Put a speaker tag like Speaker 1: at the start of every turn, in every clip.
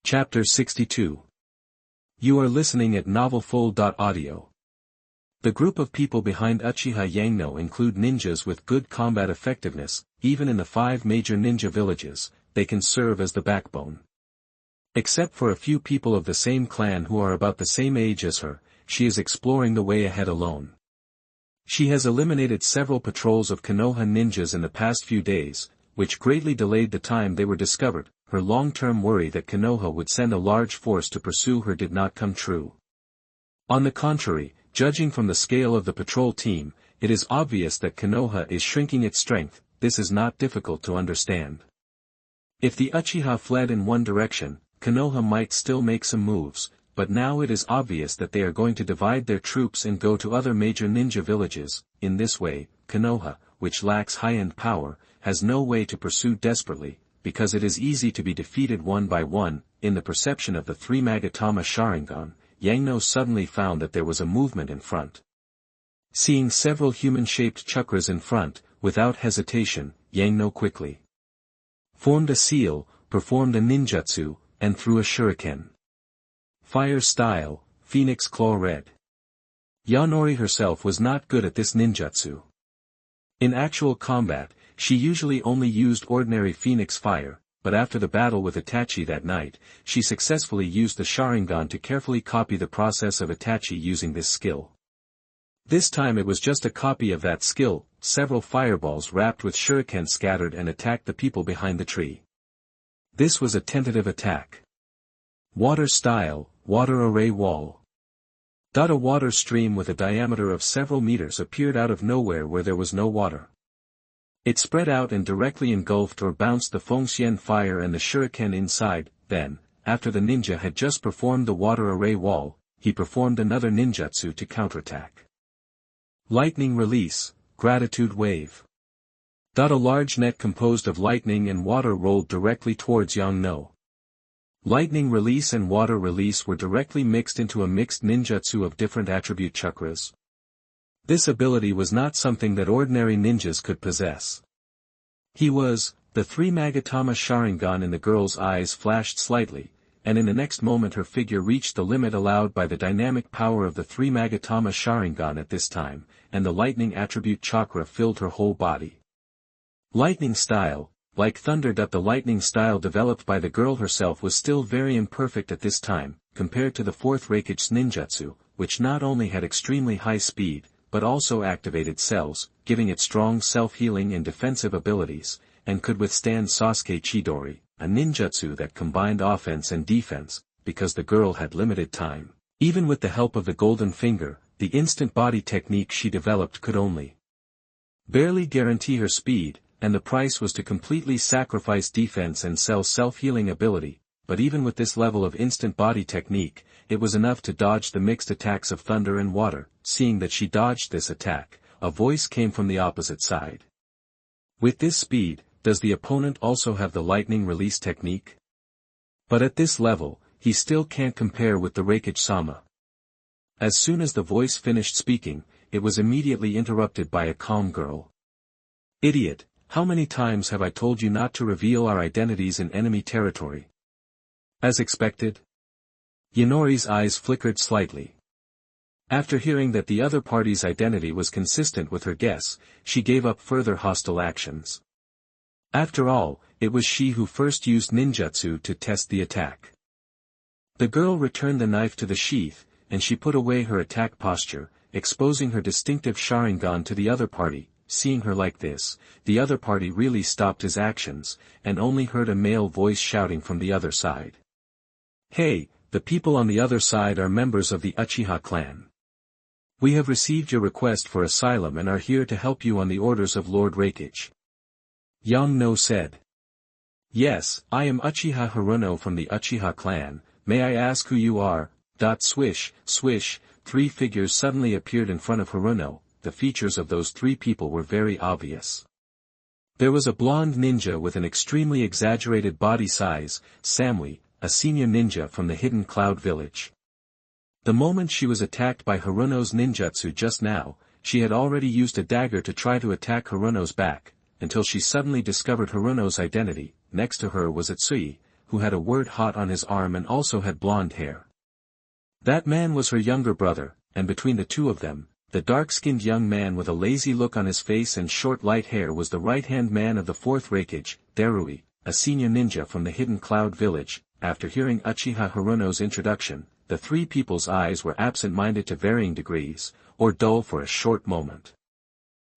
Speaker 1: Chapter 62. You are listening at novelfull.audio. The group of people behind Uchiha Yangno include ninjas with good combat effectiveness. Even in the 5 major ninja villages, they can serve as the backbone. Except for a few people of the same clan who are about the same age as her, she is exploring the way ahead alone. She has eliminated several patrols of Konoha ninjas in the past few days, which greatly delayed the time they were discovered. Her long-term worry that Konoha would send a large force to pursue her did not come true. On the contrary, judging from the scale of the patrol team, it is obvious that Konoha is shrinking its strength. This is not difficult to understand. If the Uchiha fled in one direction, Konoha might still make some moves, but now it is obvious that they are going to divide their troops and go to other major ninja villages. In this way, Konoha, which lacks high-end power, has no way to pursue desperately, because it is easy to be defeated one by one. In the perception of the 3 Magatama Sharingan, Yangno suddenly found that there was a movement in front. Seeing several human-shaped chakras in front, without hesitation, Yangno quickly formed a seal, performed a ninjutsu, and threw a shuriken. Fire style, Phoenix Claw Red. Yanori herself was not good at this ninjutsu. In actual combat, she usually only used ordinary Phoenix Fire, but after the battle with Itachi that night, she successfully used the Sharingan to carefully copy the process of Itachi using this skill. This time it was just a copy of that skill. Several fireballs wrapped with shuriken scattered and attacked the people behind the tree. This was a tentative attack. Water style, Water Array Wall. A water stream with a diameter of several meters appeared out of nowhere where there was no water. It spread out and directly engulfed or bounced the Fengxian fire and the shuriken inside. Then, after the ninja had just performed the water array wall, he performed another ninjutsu to counterattack. Lightning Release, Gratitude Wave. A large net composed of lightning and water rolled directly towards Yangno. Lightning Release and Water Release were directly mixed into a mixed ninjutsu of different attribute chakras. This ability was not something that ordinary ninjas could possess. The 3 Magatama Sharingan in the girl's eyes flashed slightly, and in the next moment her figure reached the limit allowed by the dynamic power of the 3 Magatama Sharingan at this time, and the lightning attribute chakra filled her whole body. Lightning style, like thunder. The lightning style developed by the girl herself was still very imperfect at this time, compared to the 4th Raikage ninjutsu, which not only had extremely high speed, but also activated cells, giving it strong self-healing and defensive abilities, and could withstand Sasuke Chidori, a ninjutsu that combined offense and defense. Because the girl had limited time, even with the help of the golden finger, the instant body technique she developed could only barely guarantee her speed, and the price was to completely sacrifice defense and cell self-healing ability. But even with this level of instant body technique, it was enough to dodge the mixed attacks of thunder and water. Seeing that she dodged this attack, a voice came from the opposite side. With this speed, does the opponent also have the lightning release technique? But at this level, he still can't compare with the Raikage-sama. As soon as the voice finished speaking, it was immediately interrupted by a calm girl. Idiot, how many times have I told you not to reveal our identities in enemy territory? As expected. Yanori's eyes flickered slightly. After hearing that the other party's identity was consistent with her guess, she gave up further hostile actions. After all, it was she who first used ninjutsu to test the attack. The girl returned the knife to the sheath, and she put away her attack posture, exposing her distinctive Sharingan to the other party. Seeing her like this, the other party really stopped his actions, and only heard a male voice shouting from the other side. Hey, the people on the other side are members of the Uchiha clan. We have received your request for asylum and are here to help you on the orders of Lord Raikage. Yangno said. Yes, I am Uchiha Haruno from the Uchiha clan. May I ask who you are? Swish, swish, 3 figures suddenly appeared in front of Haruno. The features of those 3 people were very obvious. There was a blonde ninja with an extremely exaggerated body size, Samui, a senior ninja from the hidden cloud village. The moment she was attacked by Haruno's ninjutsu just now, she had already used a dagger to try to attack Haruno's back, until she suddenly discovered Haruno's identity. Next to her was Itsui, who had a word hot on his arm and also had blonde hair. That man was her younger brother, and between the two of them, the dark-skinned young man with a lazy look on his face and short light hair was the right-hand man of the fourth Raikage, Darui, a senior ninja from the Hidden Cloud Village. After hearing Uchiha Hiruno's introduction, the three people's eyes were absent-minded to varying degrees, or dull for a short moment.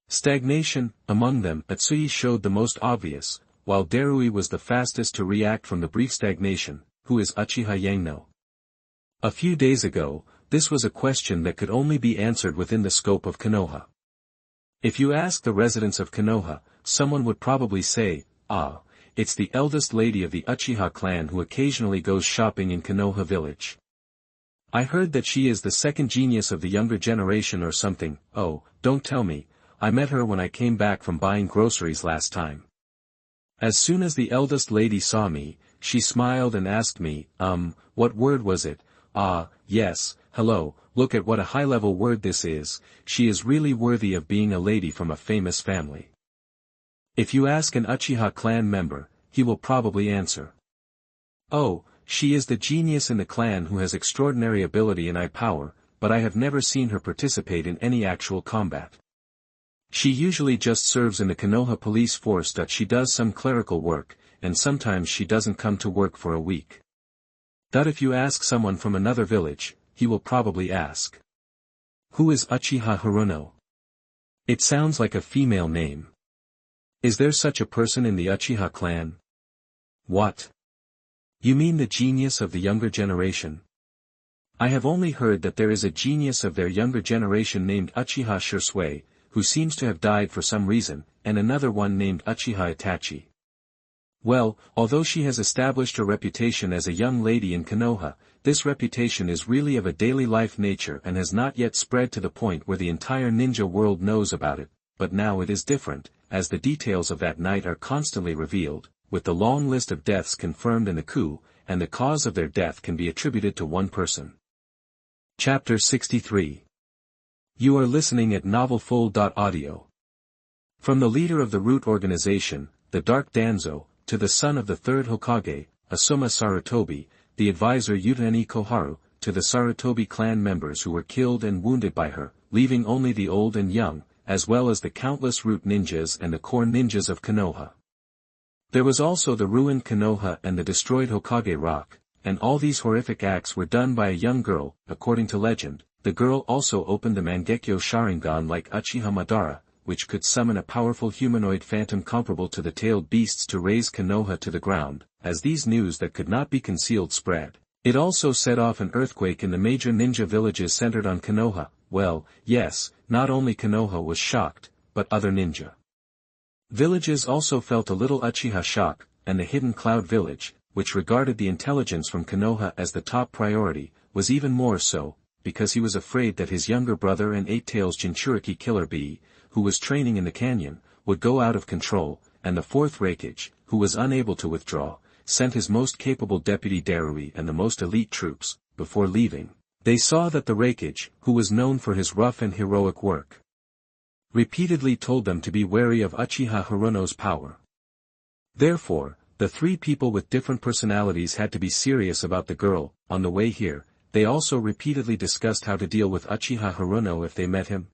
Speaker 1: Stagnation, among them, Atsui showed the most obvious, while Darui was the fastest to react from the brief stagnation. Who is Uchiha Yangno? A few days ago, this was a question that could only be answered within the scope of Konoha. If you ask the residents of Konoha, someone would probably say, "Ah, it's the eldest lady of the Uchiha clan who occasionally goes shopping in Konoha village. I heard that she is the second genius of the younger generation or something." "Oh, don't tell me, I met her when I came back from buying groceries last time. As soon as the eldest lady saw me, she smiled and asked me, what word was it? Ah, yes, hello, look at what a high-level word this is. She is really worthy of being a lady from a famous family." If you ask an Uchiha clan member, he will probably answer, "Oh, she is the genius in the clan who has extraordinary ability and eye power, but I have never seen her participate in any actual combat. She usually just serves in the Konoha police force. She does some clerical work, and sometimes she doesn't come to work for a week." If you ask someone from another village, he will probably ask, "Who is Uchiha Hiruno? It sounds like a female name. Is there such a person in the Uchiha clan?" "What? You mean the genius of the younger generation?" "I have only heard that there is a genius of their younger generation named Uchiha Shisui, who seems to have died for some reason, and another one named Uchiha Itachi. Well, although she has established her reputation as a young lady in Konoha, this reputation is really of a daily life nature and has not yet spread to the point where the entire ninja world knows about it, but now it is different, as the details of that night are constantly revealed, with the long list of deaths confirmed in the coup, and the cause of their death can be attributed to one person." Chapter 63. You are listening at novelfull.audio. From the leader of the root organization, the Dark Danzo, to the son of the third Hokage, Asuma Sarutobi, the advisor Yutani Koharu, to the Sarutobi clan members who were killed and wounded by her, leaving only the old and young, as well as the countless root ninjas and the core ninjas of Konoha. There was also the ruined Konoha and the destroyed Hokage Rock, and all these horrific acts were done by a young girl. According to legend, the girl also opened the Mangekyo Sharingan like Uchiha Madara, which could summon a powerful humanoid phantom comparable to the tailed beasts to raise Konoha to the ground. As these news that could not be concealed spread, it also set off an earthquake in the major ninja villages centered on Konoha. Well, yes, not only Konoha was shocked, but other ninja villages also felt a little Uchiha shock, and the Hidden Cloud Village, which regarded the intelligence from Konoha as the top priority, was even more so, because he was afraid that his younger brother and Eight Tails Jinchuriki Killer Bee, who was training in the canyon, would go out of control, and the fourth Raikage, who was unable to withdraw, sent his most capable deputy Darui and the most elite troops. Before leaving, they saw that the Raikage, who was known for his rough and heroic work, repeatedly told them to be wary of Uchiha Hiruno's power. Therefore, the three people with different personalities had to be serious about the girl. On the way here, they also repeatedly discussed how to deal with Uchiha Hiruno if they met him.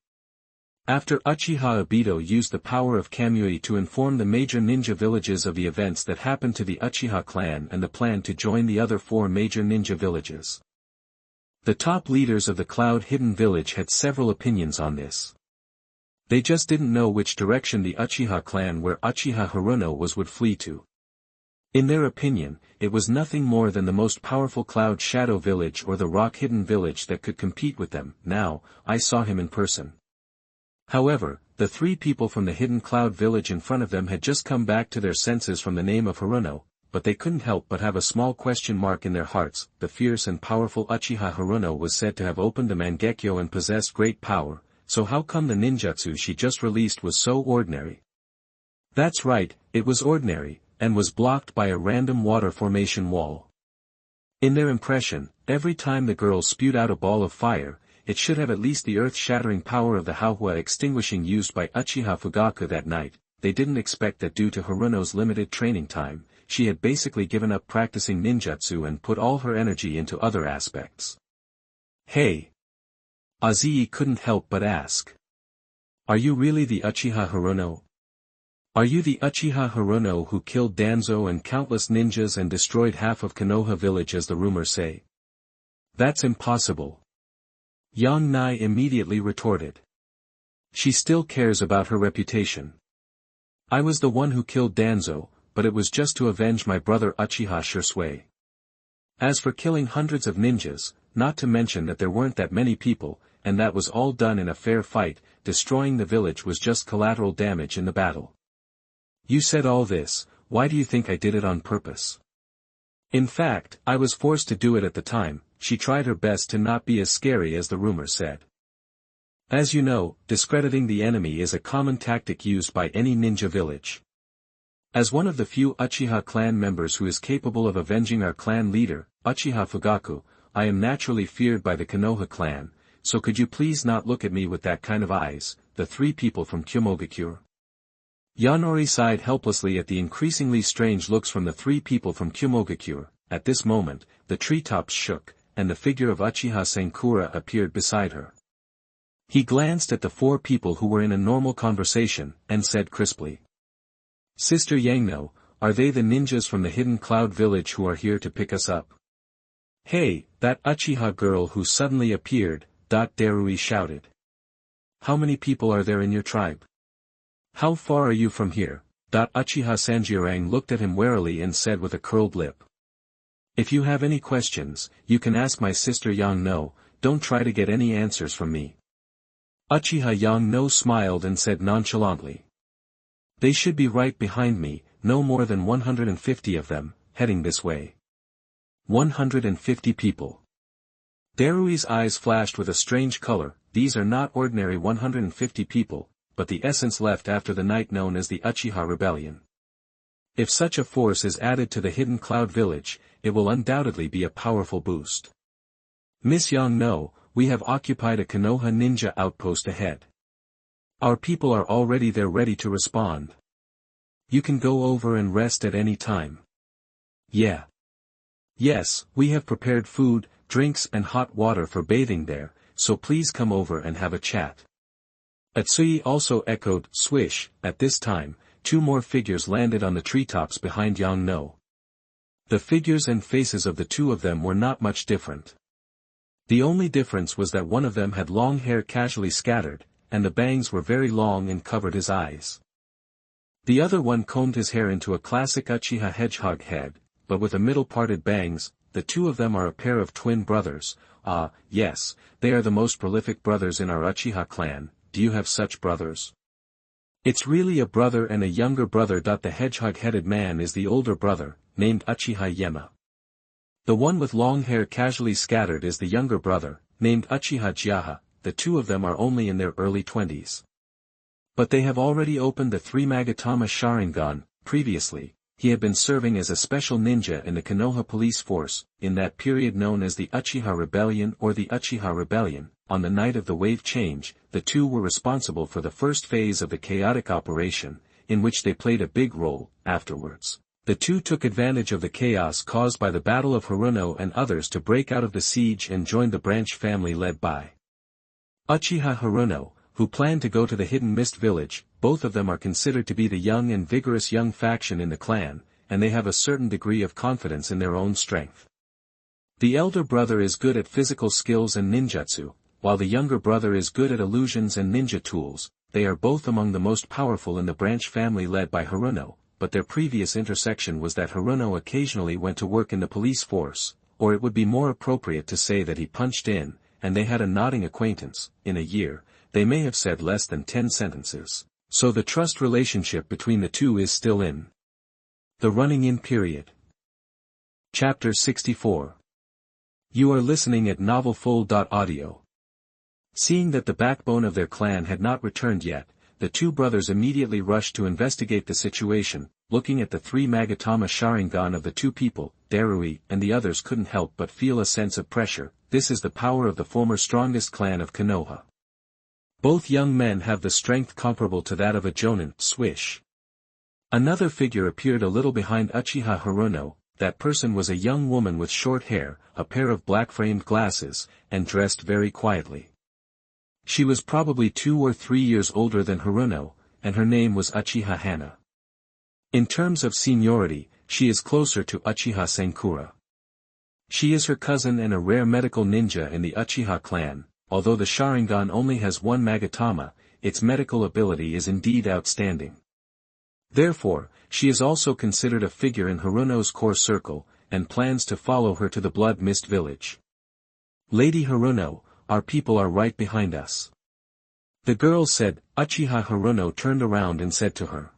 Speaker 1: After Uchiha Obito used the power of Kamui to inform the major ninja villages of the events that happened to the Uchiha clan and the plan to join the other four major ninja villages, the top leaders of the Cloud Hidden Village had several opinions on this. They just didn't know which direction the Uchiha clan where Uchiha Hiruno was would flee to. In their opinion, it was nothing more than the most powerful Cloud Shadow Village or the Rock Hidden Village that could compete with them. Now, I saw him in person. However, the three people from the Hidden Cloud Village in front of them had just come back to their senses from the name of Hiruno, but they couldn't help but have a small question mark in their hearts. The fierce and powerful Uchiha Hiruno was said to have opened the Mangekyo and possessed great power, so how come the ninjutsu she just released was so ordinary? That's right, it was ordinary, and was blocked by a random water formation wall. In their impression, every time the girl spewed out a ball of fire, it should have at least the earth-shattering power of the Hauhua extinguishing used by Uchiha Fugaku that night. They didn't expect that due to Hiruno's limited training time, she had basically given up practicing ninjutsu and put all her energy into other aspects. Hey! Azii couldn't help but ask. Are you really the Uchiha Hirono? Are you the Uchiha Hirono who killed Danzo and countless ninjas and destroyed half of Konoha village as the rumors say? That's impossible. Yang Nai immediately retorted. She still cares about her reputation. I was the one who killed Danzo, but it was just to avenge my brother Uchiha Shursui. As for killing hundreds of ninjas, not to mention that there weren't that many people, and that was all done in a fair fight, destroying the village was just collateral damage in the battle. You said all this, why do you think I did it on purpose? In fact, I was forced to do it at the time. She tried her best to not be as scary as the rumor said. As you know, discrediting the enemy is a common tactic used by any ninja village. As one of the few Uchiha clan members who is capable of avenging our clan leader, Uchiha Fugaku, I am naturally feared by the Konoha clan, so could you please not look at me with that kind of eyes, the three people from Kyomogakure? Yanori sighed helplessly at the increasingly strange looks from the three people from Kyomogakure. At this moment, the treetops shook, and the figure of Uchiha Senkura appeared beside her. He glanced at the four people who were in a normal conversation, and said crisply. Sister Yangno, are they the ninjas from the Hidden Cloud village who are here to pick us up? Hey, that Uchiha girl who suddenly appeared, Darui shouted. How many people are there in your tribe? How far are you from here? Uchiha Sanjirang looked at him warily and said with a curled lip. If you have any questions, you can ask my sister Yangno, don't try to get any answers from me. Uchiha Yangno smiled and said nonchalantly. They should be right behind me, no more than 150 of them, heading this way. 150 people. Darui's eyes flashed with a strange color. These are not ordinary 150 people, but the essence left after the night known as the Uchiha Rebellion. If such a force is added to the Hidden Cloud village, it will undoubtedly be a powerful boost. Miss Yangno, we have occupied a Konoha ninja outpost ahead. Our people are already there ready to respond. You can go over and rest at any time. Yeah. Yes, we have prepared food, drinks and hot water for bathing there, so please come over and have a chat. Atsui also echoed, swish. At this time, two more figures landed on the treetops behind Yangno. The figures and faces of the two of them were not much different. The only difference was that one of them had long hair casually scattered, and the bangs were very long and covered his eyes. The other one combed his hair into a classic Uchiha hedgehog head, but with a middle-parted bangs. The two of them are a pair of twin brothers. Ah, yes, they are the most prolific brothers in our Uchiha clan. Do you have such brothers? It's really a brother and a younger brother. The hedgehog-headed man is the older brother, named Uchiha Yema. The one with long hair casually scattered is the younger brother, named Uchiha Jiaha. The two of them are only in their early 20s. But they have already opened the 3 Magatama Sharingan. Previously, he had been serving as a special ninja in the Konoha police force, in that period known as the Uchiha Rebellion or the Uchiha Rebellion. On the night of the wave change, the two were responsible for the first phase of the chaotic operation, in which they played a big role. Afterwards, the two took advantage of the chaos caused by the Battle of Hirono and others to break out of the siege and joined the branch family led by Uchiha Hirono, who planned to go to the Hidden Mist village. Both of them are considered to be the young and vigorous young faction in the clan, and they have a certain degree of confidence in their own strength. The elder brother is good at physical skills and ninjutsu, while the younger brother is good at illusions and ninja tools. They are both among the most powerful in the branch family led by Hirono, but their previous intersection was that Hirono occasionally went to work in the police force, or it would be more appropriate to say that he punched in, and they had a nodding acquaintance. In a year, they may have said less than 10 sentences. So the trust relationship between the two is still in the running-in period. Chapter 64. You are listening at novelfull.audio. Seeing that the backbone of their clan had not returned yet, the two brothers immediately rushed to investigate the situation. Looking at the 3 Magatama Sharingan of the two people, Darui and the others couldn't help but feel a sense of pressure. This is the power of the former strongest clan of Konoha. Both young men have the strength comparable to that of a jonin. Swish. Another figure appeared a little behind Uchiha Haruno. That person was a young woman with short hair, a pair of black-framed glasses, and dressed very quietly. She was probably 2 or 3 years older than Haruno, and her name was Uchiha Hana. In terms of seniority, she is closer to Uchiha Sankura. She is her cousin and a rare medical ninja in the Uchiha clan. Although the Sharingan only has one Magatama, its medical ability is indeed outstanding. Therefore, she is also considered a figure in Haruno's core circle, and plans to follow her to the Blood Mist village. "Lady Haruno, our people are right behind us," the girl said. Uchiha Haruno turned around and said to her,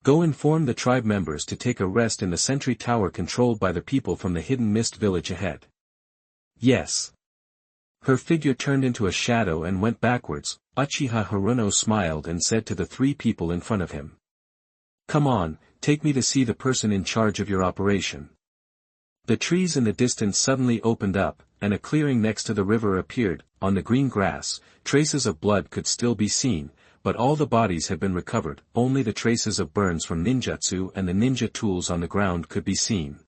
Speaker 1: "Go inform the tribe members to take a rest in the sentry tower controlled by the people from the Hidden Mist village ahead." "Yes." Her figure turned into a shadow and went backwards. Uchiha Haruno smiled and said to the 3 people in front of him, "Come on, take me to see the person in charge of your operation." The trees in the distance suddenly opened up, and a clearing next to the river appeared. On the green grass, traces of blood could still be seen, but all the bodies had been recovered. Only the traces of burns from ninjutsu and the ninja tools on the ground could be seen.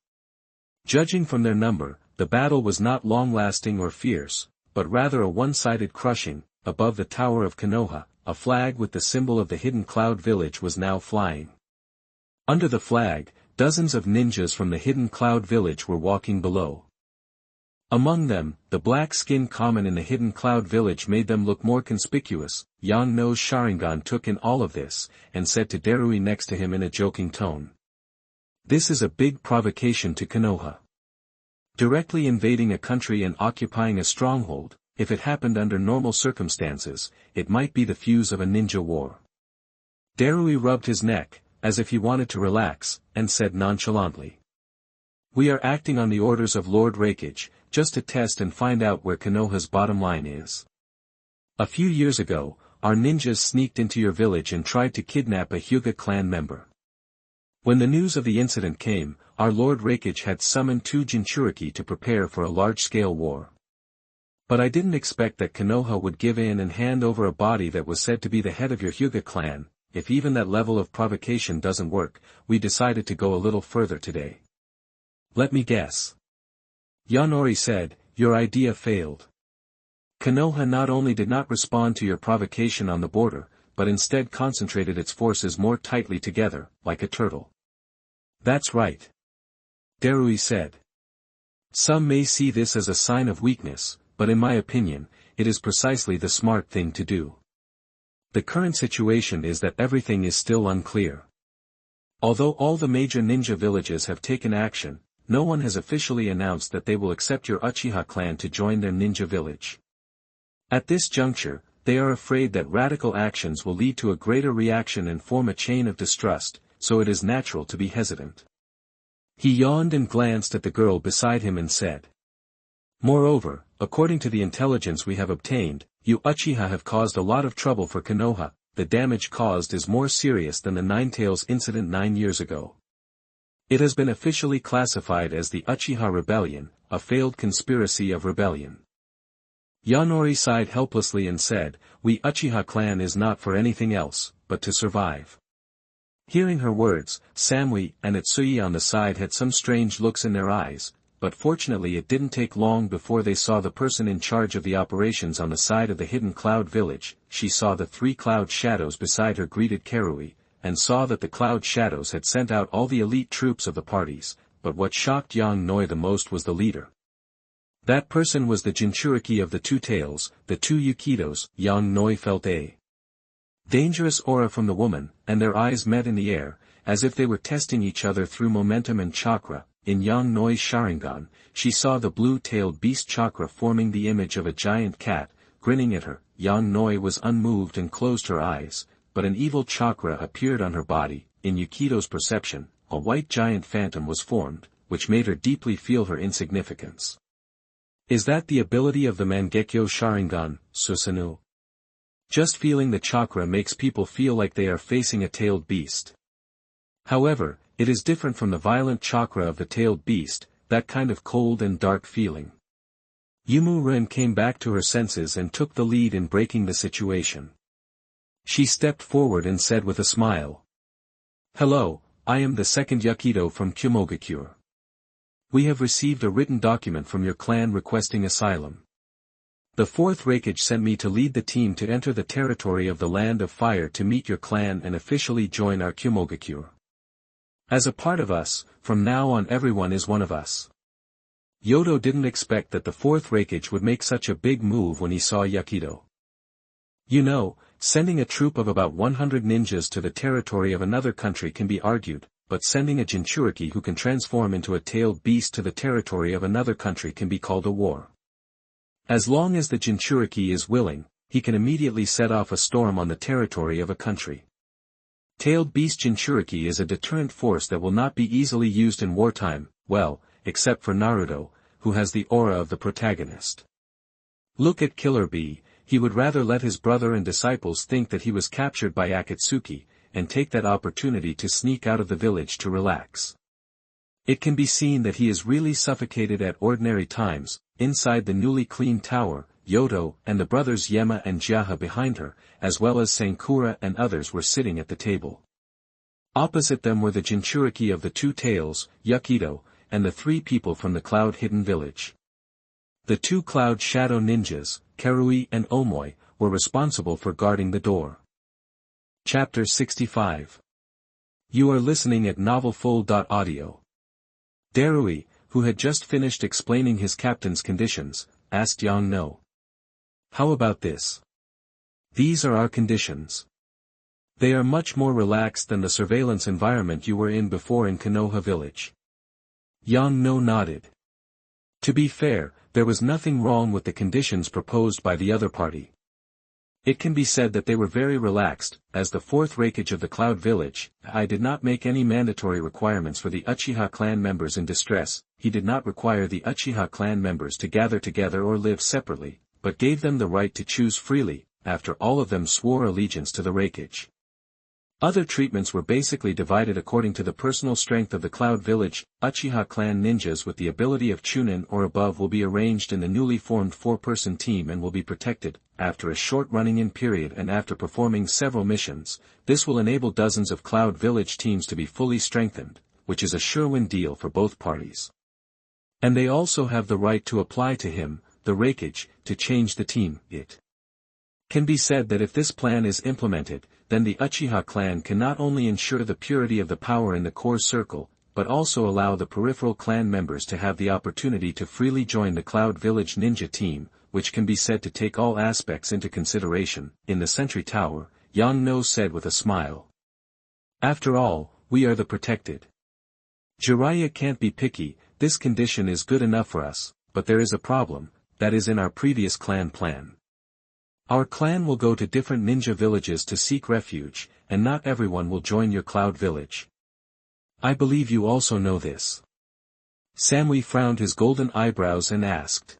Speaker 1: Judging from their number, the battle was not long-lasting or fierce, but rather a one-sided crushing. Above the tower of Konoha, a flag with the symbol of the Hidden Cloud Village was now flying. Under the flag, dozens of ninjas from the Hidden Cloud Village were walking below. Among them, the black skin common in the Hidden Cloud Village made them look more conspicuous. Yano's Sharingan took in all of this, and said to Darui next to him in a joking tone, "This is a big provocation to Konoha. Directly invading a country and occupying a stronghold, if it happened under normal circumstances, it might be the fuse of a ninja war." Darui rubbed his neck, as if he wanted to relax, and said nonchalantly, "We are acting on the orders of Lord Raikage, just to test and find out where Konoha's bottom line is. A few years ago, our ninjas sneaked into your village and tried to kidnap a Hyuga clan member. When the news of the incident came, our Lord Raikage had summoned 2 Jinchuriki to prepare for a large-scale war. But I didn't expect that Konoha would give in and hand over a body that was said to be the head of your Hyuga clan. If even that level of provocation doesn't work, we decided to go a little further today." "Let me guess," Yanori said, "your idea failed. Konoha not only did not respond to your provocation on the border, but instead concentrated its forces more tightly together, like a turtle." "That's right," Darui said. "Some may see this as a sign of weakness, but in my opinion, it is precisely the smart thing to do. The current situation is that everything is still unclear. Although all the major ninja villages have taken action, no one has officially announced that they will accept your Uchiha clan to join their ninja village. At this juncture, they are afraid that radical actions will lead to a greater reaction and form a chain of distrust, so it is natural to be hesitant." He yawned and glanced at the girl beside him and said, "Moreover, according to the intelligence we have obtained, you Uchiha have caused a lot of trouble for Konoha. The damage caused is more serious than the Ninetales incident 9 years ago. It has been officially classified as the Uchiha Rebellion, a failed conspiracy of rebellion." Yanori sighed helplessly and said, "We Uchiha clan is not for anything else, but to survive." Hearing her words, Samui and Itsui on the side had some strange looks in their eyes, but fortunately it didn't take long before they saw the person in charge of the operations on the side of the Hidden Cloud Village. She saw the 3 cloud shadows beside her greeted Karui, and saw that the cloud shadows had sent out all the elite troops of the parties, but what shocked Yang Noi the most was the leader. That person was the Jinchuriki of the 2 tails, the 2 Yukitos. Yang Noi felt a dangerous aura from the woman, and their eyes met in the air, as if they were testing each other through momentum and chakra. In Yang Noi's Sharingan, she saw the blue-tailed beast chakra forming the image of a giant cat, grinning at her. Yang Noi was unmoved and closed her eyes, but an evil chakra appeared on her body. In Yukito's perception, a white giant phantom was formed, which made her deeply feel her insignificance. "Is that the ability of the Mangekyo Sharingan, Susanoo? Just feeling the chakra makes people feel like they are facing a tailed beast. However, it is different from the violent chakra of the tailed beast, that kind of cold and dark feeling." Yumu Ren came back to her senses and took the lead in breaking the situation. She stepped forward and said with a smile, Hello, I am the second Yakido from Kyomogakure. We have received a written document from your clan requesting asylum. The fourth Raikage sent me to lead the team to enter the territory of the Land of Fire to meet your clan and officially join our Kyomogakure. As a part of us, from now on everyone is one of us. Yodo didn't expect that the fourth Raikage would make such a big move when he saw Yakido. You know, sending a troop of about 100 ninjas to the territory of another country can be argued, but sending a Jinchuriki who can transform into a tailed beast to the territory of another country can be called a war. As long as the Jinchuriki is willing, he can immediately set off a storm on the territory of a country. Tailed beast Jinchuriki is a deterrent force that will not be easily used in wartime, well, except for Naruto, who has the aura of the protagonist. Look at Killer Bee, he would rather let his brother and disciples think that he was captured by Akatsuki, and take that opportunity to sneak out of the village to relax. It can be seen that he is really suffocated at ordinary times. Inside the newly cleaned tower, Yodo and the brothers Yema and Jiaha behind her, as well as Sankura and others were sitting at the table. Opposite them were the Jinchuriki of the two tails, Yakido, and the three people from the cloud-hidden village. The two cloud shadow ninjas, Karui and Omoi, were responsible for guarding the door. Chapter 65. You are listening at novelfull.audio. Darui, who had just finished explaining his captain's conditions, asked Yang No. How about this? These are our conditions. They are much more relaxed than the surveillance environment you were in before in Konoha village. Yang No nodded. To be fair, there was nothing wrong with the conditions proposed by the other party. It can be said that they were very relaxed. As the fourth Raikage of the Cloud Village, I did not make any mandatory requirements for the Uchiha clan members in distress. He did not require the Uchiha clan members to gather together or live separately, but gave them the right to choose freely, after all of them swore allegiance to the Raikage. Other treatments were basically divided according to the personal strength of the Cloud Village. Uchiha clan ninjas with the ability of Chunin or above will be arranged in the newly formed 4-person team and will be protected. After a short running-in period and after performing several missions, this will enable dozens of Cloud Village teams to be fully strengthened, which is a sure-win deal for both parties. And they also have the right to apply to him, the Raikage, to change the team. It can be said that if this plan is implemented, then the Uchiha clan can not only ensure the purity of the power in the core circle, but also allow the peripheral clan members to have the opportunity to freely join the Cloud Village ninja team, which can be said to take all aspects into consideration. In the Sentry Tower, Yang No said with a smile. After all, we are the protected. Jiraiya can't be picky. This condition is good enough for us, but there is a problem, that is in our previous clan plan. Our clan will go to different ninja villages to seek refuge, and not everyone will join your Cloud Village. I believe you also know this. Samui frowned his golden eyebrows and asked.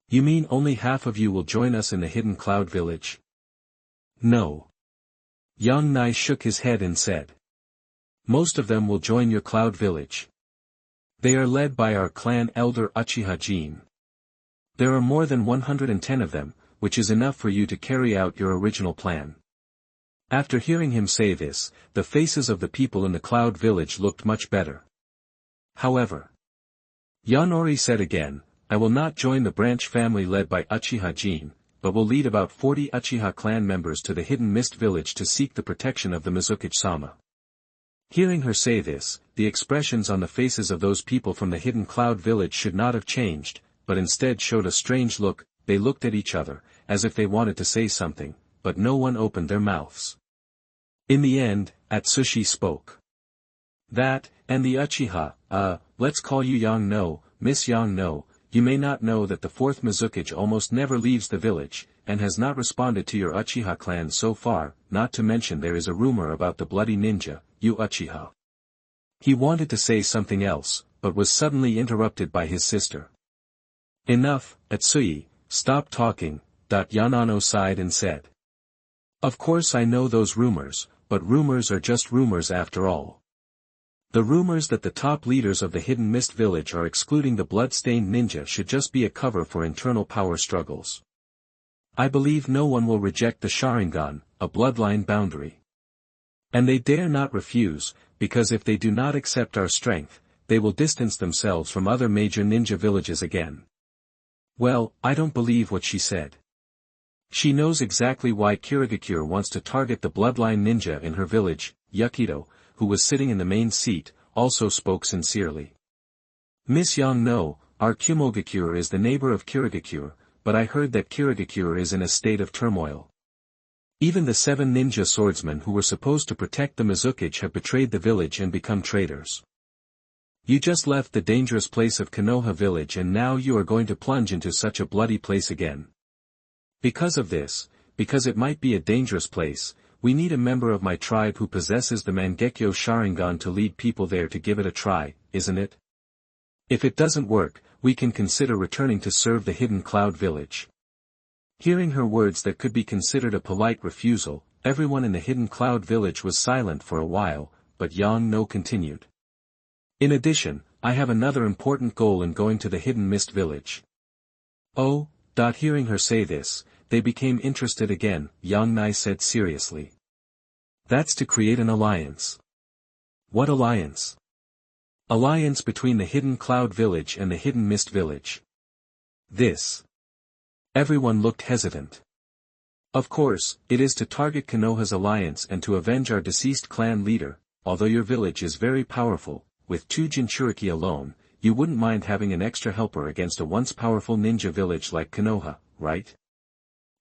Speaker 1: You mean only half of you will join us in the hidden Cloud Village? No. Yang Nai shook his head and said. Most of them will join your Cloud Village. They are led by our clan elder Uchiha Jin. There are more than 110 of them, which is enough for you to carry out your original plan. After hearing him say this, the faces of the people in the Cloud Village looked much better. However, Yanori said again, I will not join the branch family led by Uchiha Jin, but will lead about 40 Uchiha clan members to the hidden mist village to seek the protection of the Mizukage-sama. Hearing her say this, the expressions on the faces of those people from the hidden Cloud Village should not have changed, but instead showed a strange look. They looked at each other, as if they wanted to say something, but no one opened their mouths. In the end, Atsushi spoke. That, and the Uchiha, let's call you Yang No, Miss Yang No, you may not know that the fourth Mizukage almost never leaves the village, and has not responded to your Uchiha clan so far, not to mention there is a rumor about the bloody ninja, you Uchiha. He wanted to say something else, but was suddenly interrupted by his sister. Enough, Atsushi. Stop talking, Yanano sighed and said. Of course I know those rumors, but rumors are just rumors after all. The rumors that the top leaders of the Hidden Mist Village are excluding the blood-stained ninja should just be a cover for internal power struggles. I believe no one will reject the Sharingan, a bloodline boundary. And they dare not refuse, because if they do not accept our strength, they will distance themselves from other major ninja villages again. Well, I don't believe what she said. She knows exactly why Kirigakure wants to target the bloodline ninja in her village. Yakido, who was sitting in the main seat, also spoke sincerely. Miss Yang no, our Kumogakure is the neighbor of Kirigakure, but I heard that Kirigakure is in a state of turmoil. Even the 7 ninja swordsmen who were supposed to protect the Mizukage have betrayed the village and become traitors. You just left the dangerous place of Konoha village and now you are going to plunge into such a bloody place again. Because of this, because it might be a dangerous place, we need a member of my tribe who possesses the Mangekyo Sharingan to lead people there to give it a try, isn't it? If it doesn't work, we can consider returning to serve the Hidden Cloud village. Hearing her words that could be considered a polite refusal, everyone in the Hidden Cloud village was silent for a while, but Yang no continued. In addition, I have another important goal in going to the Hidden Mist village. Oh, hearing her say this, they became interested again, Yang Nai said seriously. That's to create an alliance. What alliance? Alliance between the Hidden Cloud village and the Hidden Mist village. This. Everyone looked hesitant. Of course, it is to target Konoha's alliance and to avenge our deceased clan leader. Although your village is very powerful, with 2 Jinchuriki alone, you wouldn't mind having an extra helper against a once powerful ninja village like Konoha, right?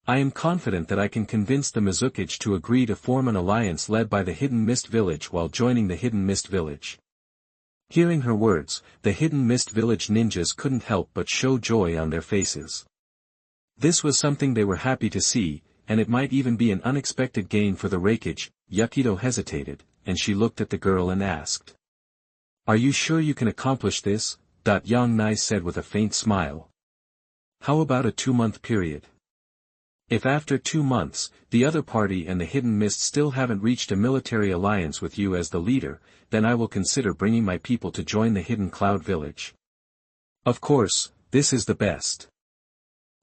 Speaker 1: I am confident that I can convince the Mizukage to agree to form an alliance led by the Hidden Mist village while joining the Hidden Mist village. Hearing her words, the Hidden Mist village ninjas couldn't help but show joy on their faces. This was something they were happy to see, and it might even be an unexpected gain for the Raikage. Yakido hesitated, and she looked at the girl and asked. Are you sure you can accomplish this? Yang Nai said with a faint smile. How about a 2-month period? If after 2 months, the other party and the Hidden Mist still haven't reached a military alliance with you as the leader, then I will consider bringing my people to join the Hidden Cloud village. Of course, this is the best.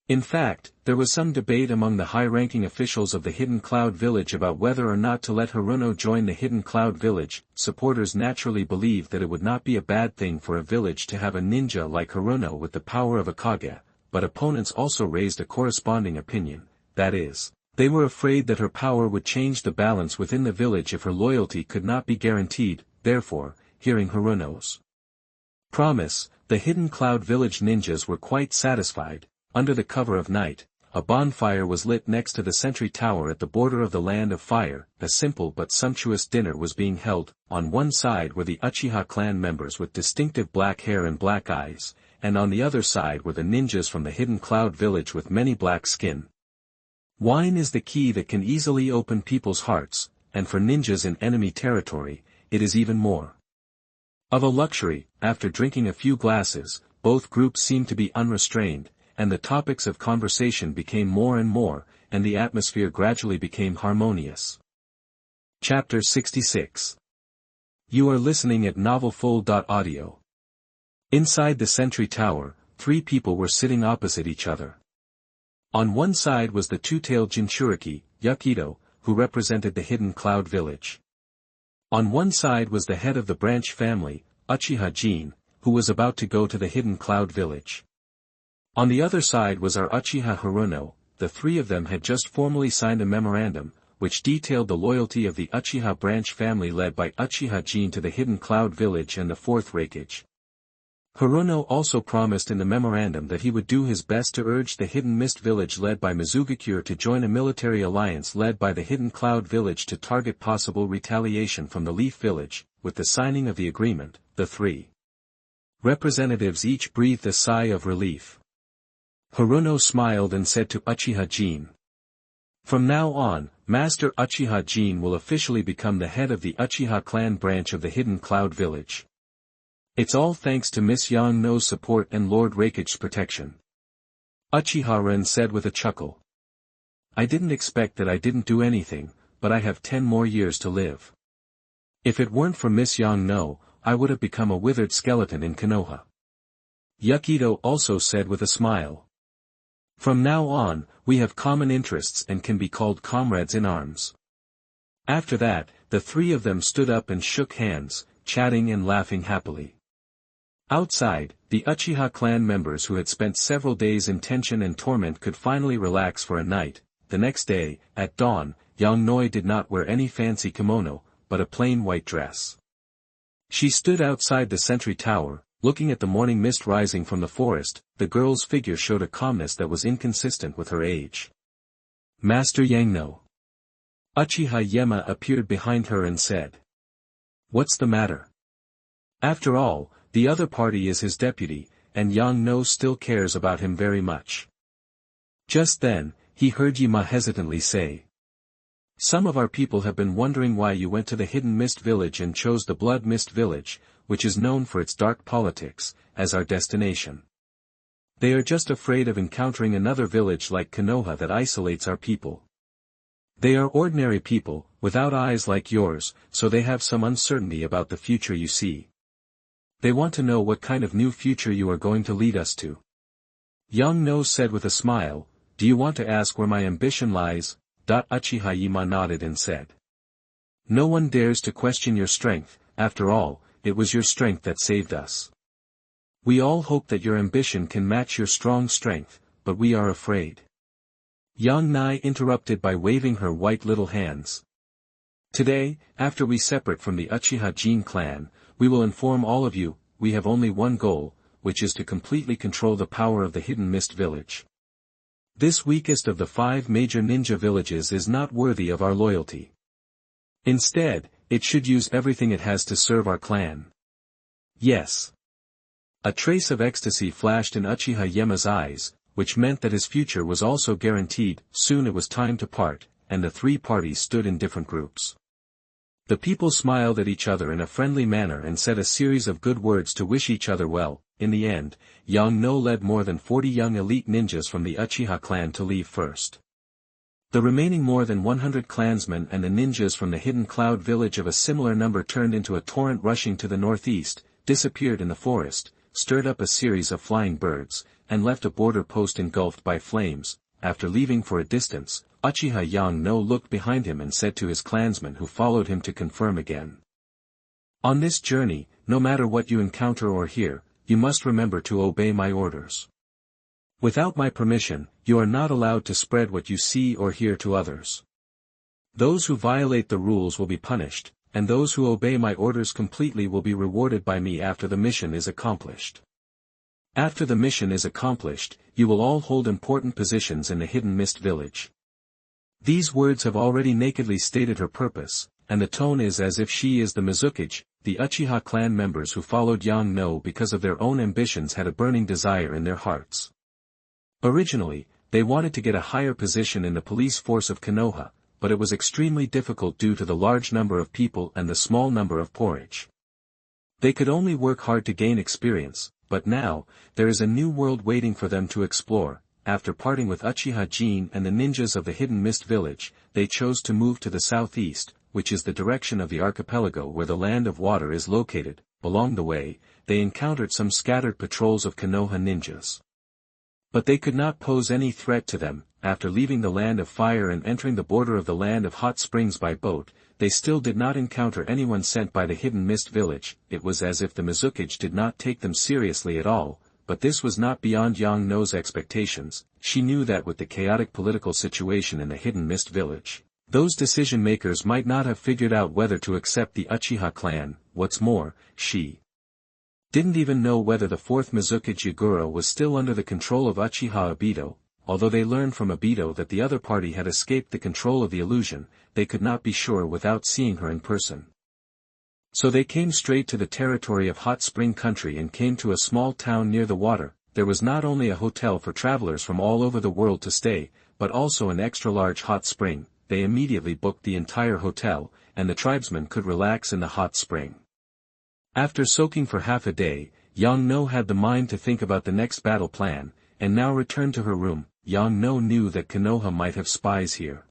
Speaker 1: In fact, there was some debate among the high-ranking officials of the Hidden Cloud village about whether or not to let Haruno join the Hidden Cloud village. Supporters naturally believed that it would not be a bad thing for a village to have a ninja like Haruno with the power of a Kage, but opponents also raised a corresponding opinion, that is, they were afraid that her power would change the balance within the village if her loyalty could not be guaranteed. Therefore, hearing Haruno's promise, the Hidden Cloud village ninjas were quite satisfied. Under the cover of night, a bonfire was lit next to the sentry tower at the border of the Land of Fire. A simple but sumptuous dinner was being held. On one side were the Uchiha clan members with distinctive black hair and black eyes, and on the other side were the ninjas from the Hidden Cloud village with many black skin. Wine is the key that can easily open people's hearts, and for ninjas in enemy territory, it is even more of a luxury. After drinking a few glasses, both groups seemed to be unrestrained, and the topics of conversation became more and more, and the atmosphere gradually became harmonious. Chapter 66. You are listening at novelfull.audio. Inside the sentry tower, 3 people were sitting opposite each other. On one side was the two-tailed Jinchuriki, Yakido, who represented the Hidden Cloud village. On one side was the head of the branch family, Uchiha Jin, who was about to go to the Hidden Cloud village. On the other side was our Uchiha Haruno. The 3 of them had just formally signed a memorandum, which detailed the loyalty of the Uchiha branch family led by Uchiha Jin to the Hidden Cloud village and the 4th Raikage. Haruno also promised in the memorandum that he would do his best to urge the Hidden Mist village led by Mizugakure to join a military alliance led by the Hidden Cloud village to target possible retaliation from the Leaf village. With the signing of the agreement, the 3 representatives each breathed a sigh of relief. Haruno smiled and said to Uchiha Jin. From now on, Master Uchiha Jin will officially become the head of the Uchiha clan branch of the Hidden Cloud village. It's all thanks to Miss Yang no's support and Lord Raikage's protection. Uchiha Ren said with a chuckle. I didn't expect that I didn't do anything, but I have 10 more years to live. If it weren't for Miss Yang no, I would have become a withered skeleton in Konoha. Yakido also said with a smile. From now on, we have common interests and can be called comrades in arms. After that, the three of them stood up and shook hands, chatting and laughing happily. Outside, the Uchiha clan members who had spent several days in tension and torment could finally relax for a night. The next day, at dawn, Yangnoi did not wear any fancy kimono, but a plain white dress. She stood outside the sentry tower, looking at the morning mist rising from the forest. The girl's figure showed a calmness that was inconsistent with her age. Master Yangno. Uchiha Yema appeared behind her and said. What's the matter? After all, the other party is his deputy, and Yangno still cares about him very much. Just then, he heard Yema hesitantly say. Some of our people have been wondering why you went to the Hidden Mist Village and chose the Blood Mist Village, which is known for its dark politics, as our destination. They are just afraid of encountering another village like Konoha that isolates our people. They are ordinary people, without eyes like yours, so they have some uncertainty about the future you see. They want to know what kind of new future you are going to lead us to. Yangno said with a smile, do you want to ask where my ambition lies? Uchiha Yema nodded and said. No one dares to question your strength, after all, it was your strength that saved us. We all hope that your ambition can match your strong strength, but we are afraid. Yangnai interrupted by waving her white little hands. Today, after we separate from the Uchiha Jin clan, we will inform all of you, we have only one goal, which is to completely control the power of the Hidden Mist Village. This weakest of the 5 major ninja villages is not worthy of our loyalty. Instead, it should use everything it has to serve our clan. Yes. A trace of ecstasy flashed in Uchiha Yema's eyes, which meant that his future was also guaranteed. Soon it was time to part, and the 3 parties stood in different groups. The people smiled at each other in a friendly manner and said a series of good words to wish each other well. In the end, Yangno led more than 40 young elite ninjas from the Uchiha clan to leave first. The remaining more than 100 clansmen and the ninjas from the Hidden Cloud village of a similar number turned into a torrent rushing to the northeast, disappeared in the forest, stirred up a series of flying birds, and left a border post engulfed by flames. After leaving for a distance, Uchiha Yangno looked behind him and said to his clansmen who followed him to confirm again. On this journey, no matter what you encounter or hear, you must remember to obey my orders. Without my permission, you are not allowed to spread what you see or hear to others. Those who violate the rules will be punished, and those who obey my orders completely will be rewarded by me after the mission is accomplished. After the mission is accomplished, you will all hold important positions in the Hidden Mist Village. These words have already nakedly stated her purpose, and the tone is as if she is the Mizukage. The Uchiha clan members who followed Yangno because of their own ambitions had a burning desire in their hearts. Originally, they wanted to get a higher position in the police force of Konoha, but it was extremely difficult due to the large number of people and the small number of porridge. They could only work hard to gain experience, but now, there is a new world waiting for them to explore. After parting with Uchiha Jin and the ninjas of the Hidden Mist Village, they chose to move to the southeast, which is the direction of the archipelago where the Land of Water is located. Along the way, they encountered some scattered patrols of Konoha ninjas. But they could not pose any threat to them. After leaving the Land of Fire and entering the border of the Land of Hot Springs by boat, they still did not encounter anyone sent by the Hidden Mist Village. It was as if the Mizukage did not take them seriously at all, but this was not beyond Yangno's expectations. She knew that with the chaotic political situation in the Hidden Mist Village, those decision-makers might not have figured out whether to accept the Uchiha clan. What's more, she didn't even know whether the 4th Mizukage Yagura was still under the control of Uchiha Obito. Although they learned from Obito that the other party had escaped the control of the illusion, they could not be sure without seeing her in person. So they came straight to the territory of Hot Spring Country and came to a small town near the water. There was not only a hotel for travelers from all over the world to stay, but also an extra-large hot spring. They immediately booked the entire hotel, and the tribesmen could relax in the hot spring. After soaking for half a day, Yangno had the mind to think about the next battle plan, and now returned to her room. Yangno knew that Konoha might have spies here.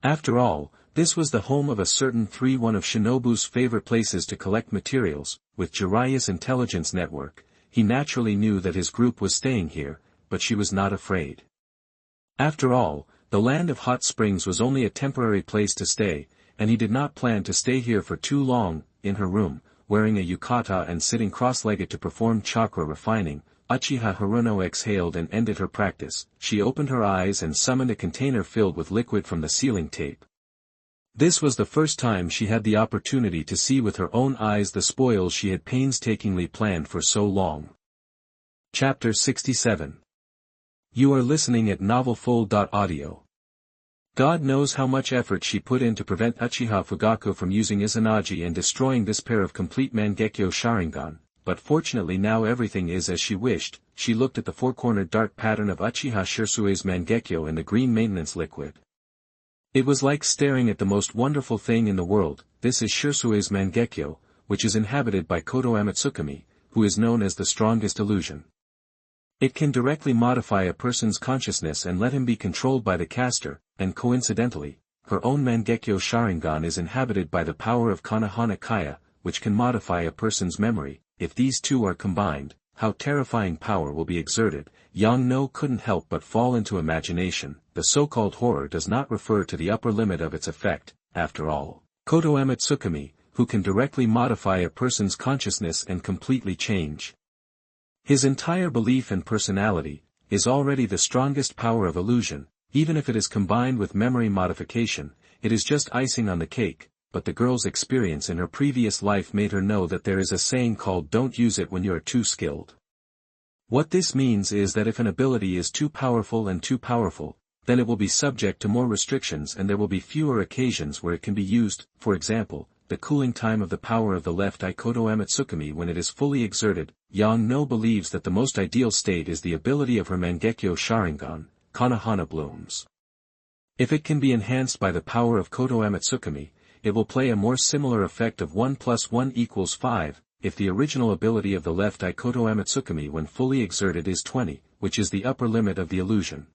Speaker 1: After all, this was the home of a certain one of Shinobu's favorite places to collect materials. With Jiraiya's intelligence network, he naturally knew that his group was staying here, but she was not afraid. After all, the Land of Hot Springs was only a temporary place to stay, and he did not plan to stay here for too long. In her room, wearing a yukata and sitting cross-legged to perform chakra refining, Uchiha Haruno exhaled and ended her practice. She opened her eyes and summoned a container filled with liquid from the sealing tape. This was the first time she had the opportunity to see with her own eyes the spoils she had painstakingly planned for so long. Chapter 67. You are listening at novelfull.audio. God knows how much effort she put in to prevent Uchiha Fugaku from using Izanagi and destroying this pair of complete Mangekyo Sharingan, but fortunately now everything is as she wished. She looked at the four-cornered dart pattern of Uchiha Shirsue's Mangekyo and the green maintenance liquid. It was like staring at the most wonderful thing in the world. This is Shirsue's Mangekyo, which is inhabited by Kodo Amatsukami, who is known as the strongest illusion. It can directly modify a person's consciousness and let him be controlled by the caster, and coincidentally, her own Mangekyo Sharingan is inhabited by the power of Konoha Kaya, which can modify a person's memory. If these two are combined, how terrifying power will be exerted. Yang No couldn't help but fall into imagination. The so-called horror does not refer to the upper limit of its effect, after all. Kodo Amatsukami, who can directly modify a person's consciousness and completely change his entire belief and personality, is already the strongest power of illusion. Even if it is combined with memory modification, it is just icing on the cake. But the girl's experience in her previous life made her know that there is a saying called "don't use it when you are too skilled." What this means is that if an ability is too powerful, then it will be subject to more restrictions and there will be fewer occasions where it can be used. For example, the cooling time of the power of the left eye Kodo Amatsukami when it is fully exerted. Yang No believes that the most ideal state is the ability of her Mangekyo Sharingan, Konohana Blooms. If it can be enhanced by the power of Kodo Amatsukami, it will play a more similar effect of 1 + 1 = 5, if the original ability of the left eye Kodo Amatsukami when fully exerted is 20, which is the upper limit of the illusion.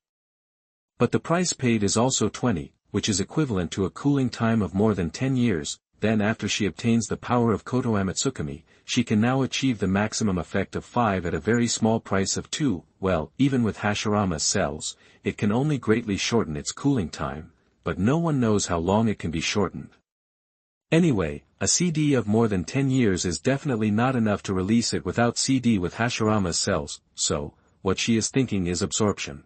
Speaker 1: But the price paid is also 20, which is equivalent to a cooling time of more than 10 years, then after she obtains the power of Kodo Amatsukami, she can now achieve the maximum effect of 5 at a very small price of 2, well, even with Hashirama's cells, it can only greatly shorten its cooling time, but no one knows how long it can be shortened. Anyway, a CD of more than 10 years is definitely not enough to release it without CD with Hashirama's cells, so, what she is thinking is absorption.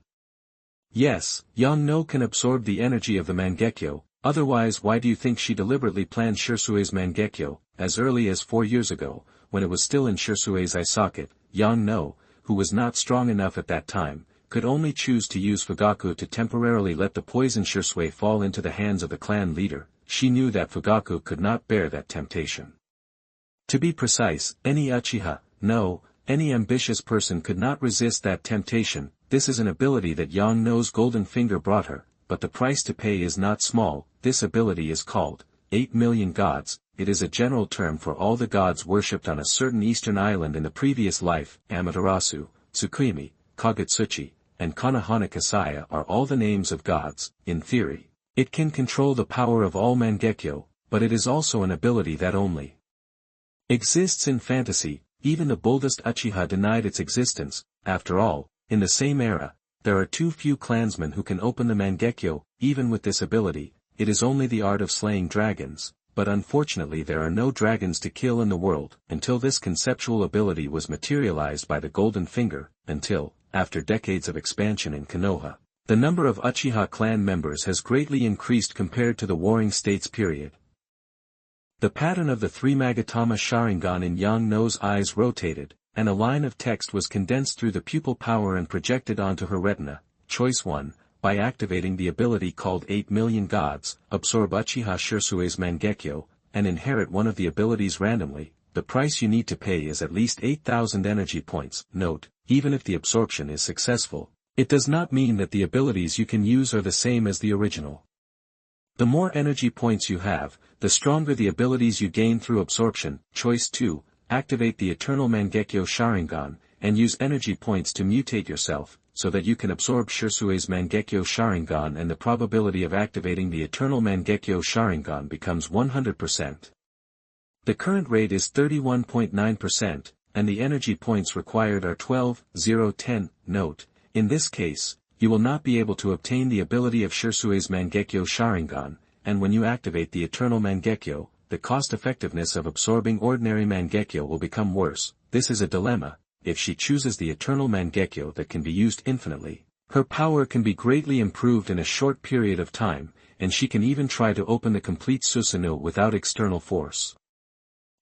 Speaker 1: Yes, Yang No can absorb the energy of the Mangekyo, otherwise why do you think she deliberately planned Shirsue's Mangekyo, as early as 4 years ago, when it was still in Shirsue's eye socket? Yang No, who was not strong enough at that time, could only choose to use Fugaku to temporarily let the poison Shirsue fall into the hands of the clan leader. She knew that Fugaku could not bear that temptation. To be precise, any Uchiha, no, any ambitious person could not resist that temptation. This is an ability that Yang No's golden finger brought her, but the price to pay is not small. This ability is called 8 million gods. It is a general term for all the gods worshipped on a certain eastern island in the previous life. Amaterasu, Tsukuyomi, Kagutsuchi, and Konoha Kasaya are all the names of gods. In theory, it can control the power of all Mangekyo, but it is also an ability that only exists in fantasy. Even the boldest Uchiha denied its existence. After all, in the same era, there are too few clansmen who can open the Mangekyo. Even with this ability, it is only the art of slaying dragons, but unfortunately there are no dragons to kill in the world, until this conceptual ability was materialized by the golden finger, until, after decades of expansion in Konoha, the number of Uchiha clan members has greatly increased compared to the Warring States period. The pattern of the 3 Magatama Sharingan in Yang No's eyes rotated, and a line of text was condensed through the pupil power and projected onto her retina. Choice 1, by activating the ability called 8 million gods, absorb Uchiha Shirsue's Mangekyo, and inherit one of the abilities randomly. The price you need to pay is at least 8,000 energy points. Note, even if the absorption is successful, it does not mean that the abilities you can use are the same as the original. The more energy points you have, the stronger the abilities you gain through absorption. Choice 2, activate the Eternal Mangekyo Sharingan, and use energy points to mutate yourself, so that you can absorb Shirsue's Mangekyo Sharingan and the probability of activating the Eternal Mangekyo Sharingan becomes 100%. The current rate is 31.9%, and the energy points required are 12, 0, 10. Note, in this case, you will not be able to obtain the ability of Shirsue's Mangekyo Sharingan, and when you activate the eternal Mangekyo, the cost-effectiveness of absorbing ordinary Mangekyo will become worse. This is a dilemma. If she chooses the eternal Mangekyo that can be used infinitely, her power can be greatly improved in a short period of time, and she can even try to open the complete Susanoo without external force.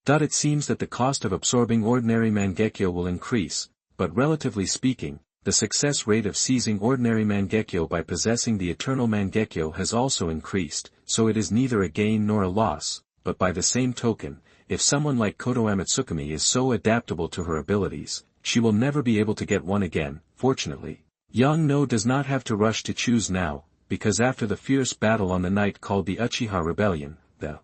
Speaker 1: It seems that the cost of absorbing ordinary Mangekyo will increase, but relatively speaking, the success rate of seizing ordinary Mangekyo by possessing the eternal Mangekyo has also increased, so it is neither a gain nor a loss, but by the same token, if someone like Kotoa Mitsukami is so adaptable to her abilities, she will never be able to get one again. Fortunately, young No does not have to rush to choose now, because after the fierce battle on the night called the Uchiha Rebellion, the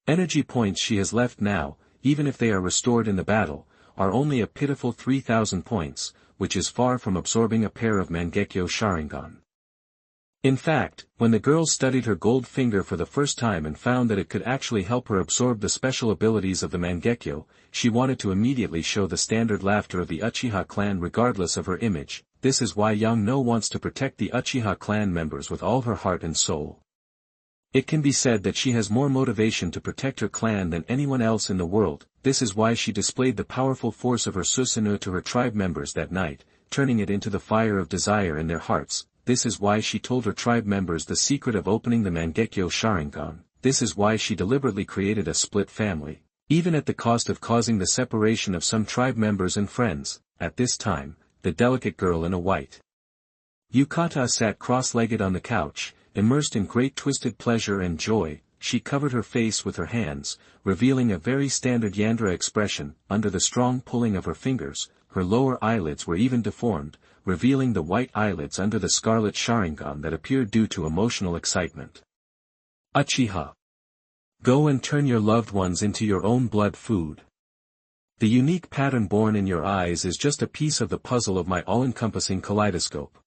Speaker 1: energy points she has left now, even if they are restored in the battle, are only a pitiful 3,000 points, which is far from absorbing a pair of Mangekyo Sharingan. In fact, when the girl studied her gold finger for the first time and found that it could actually help her absorb the special abilities of the Mangekyo, she wanted to immediately show the standard laughter of the Uchiha clan regardless of her image. This is why young No wants to protect the Uchiha clan members with all her heart and soul. It can be said that she has more motivation to protect her clan than anyone else in the world. This is why she displayed the powerful force of her Susanoo to her tribe members that night, turning it into the fire of desire in their hearts. This is why she told her tribe members the secret of opening the Mangekyo Sharingan. This is why she deliberately created a split family, even at the cost of causing the separation of some tribe members and friends. At this time, the delicate girl in a white yukata sat cross-legged on the couch, immersed in great twisted pleasure and joy. She covered her face with her hands, revealing a very standard Yandere expression. Under the strong pulling of her fingers, her lower eyelids were even deformed, revealing the white eyelids under the scarlet Sharingan that appeared due to emotional excitement. Uchiha. Go and turn your loved ones into your own blood food. The unique pattern born in your eyes is just a piece of the puzzle of my all-encompassing kaleidoscope.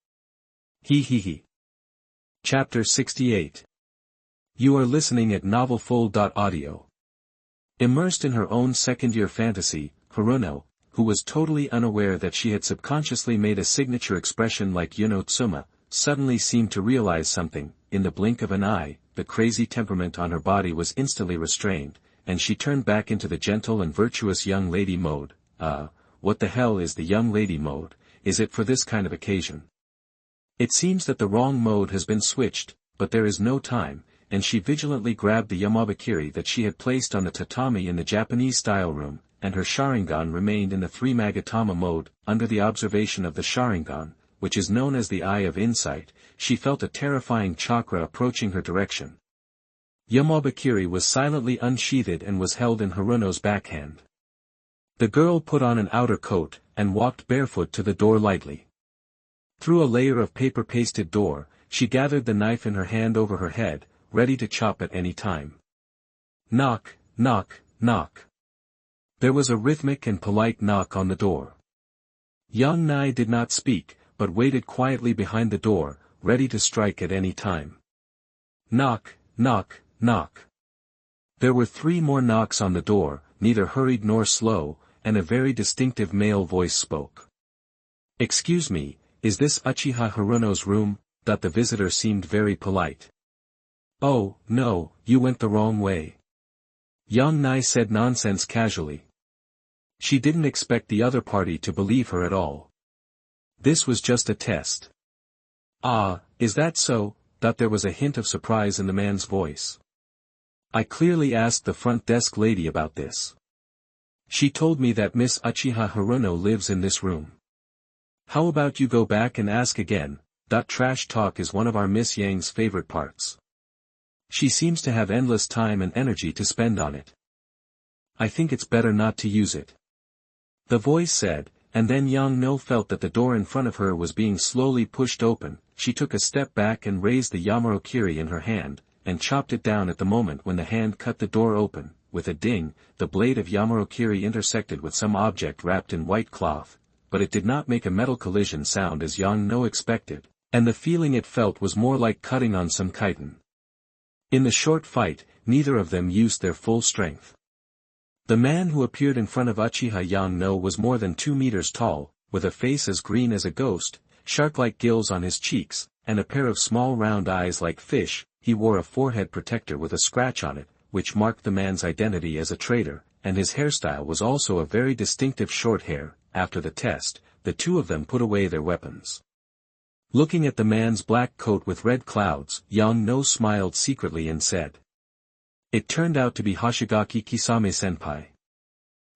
Speaker 1: He. Chapter 68. You are listening at novelfull.audio. Immersed in her own second-year fantasy, Haruno, who was totally unaware that she had subconsciously made a signature expression like Yuno Tsuma, suddenly seemed to realize something. In the blink of an eye, the crazy temperament on her body was instantly restrained, and she turned back into the gentle and virtuous young lady mode. What the hell is the young lady mode? Is it for this kind of occasion? It seems that the wrong mode has been switched, but there is no time, and she vigilantly grabbed the Yamabakiri that she had placed on the tatami in the Japanese-style room, and her Sharingan remained in the 3 Magatama mode. Under the observation of the Sharingan, which is known as the Eye of Insight, she felt a terrifying chakra approaching her direction. Yamabakiri was silently unsheathed and was held in Haruno's backhand. The girl put on an outer coat, and walked barefoot to the door lightly. Through a layer of paper-pasted door, she gathered the knife in her hand over her head, ready to chop at any time. Knock, knock, knock. There was a rhythmic and polite knock on the door. Young Nai did not speak, but waited quietly behind the door, ready to strike at any time. Knock, knock, knock. There were 3 more knocks on the door, neither hurried nor slow, and a very distinctive male voice spoke. Excuse me, is this Uchiha Haruno's room? The visitor seemed very polite. Oh, no, you went the wrong way. Young Nai said nonsense casually. She didn't expect the other party to believe her at all. This was just a test. Ah, is that so? There was a hint of surprise in the man's voice. I clearly asked the front desk lady about this. She told me that Miss Uchiha Haruno lives in this room. How about you go back and ask again? Trash talk is one of our Miss Yang's favorite parts. She seems to have endless time and energy to spend on it. I think it's better not to use it. The voice said, and then Young No felt that the door in front of her was being slowly pushed open. She took a step back and raised the Yamaro-kiri in her hand, and chopped it down at the moment when the hand cut the door open. With a ding, the blade of Yamaro-kiri intersected with some object wrapped in white cloth, but it did not make a metal collision sound as Young No expected, and the feeling it felt was more like cutting on some chitin. In the short fight, neither of them used their full strength. The man who appeared in front of Uchiha Young No was more than 2 meters tall, with a face as green as a ghost, shark-like gills on his cheeks, and a pair of small round eyes like fish. he wore a forehead protector with a scratch on it, which marked the man's identity as a traitor, and his hairstyle was also a very distinctive short hair. After the test, the two of them put away their weapons. Looking at the man's black coat with red clouds, Young No smiled secretly and said, "It turned out to be Hoshigaki Kisame-senpai.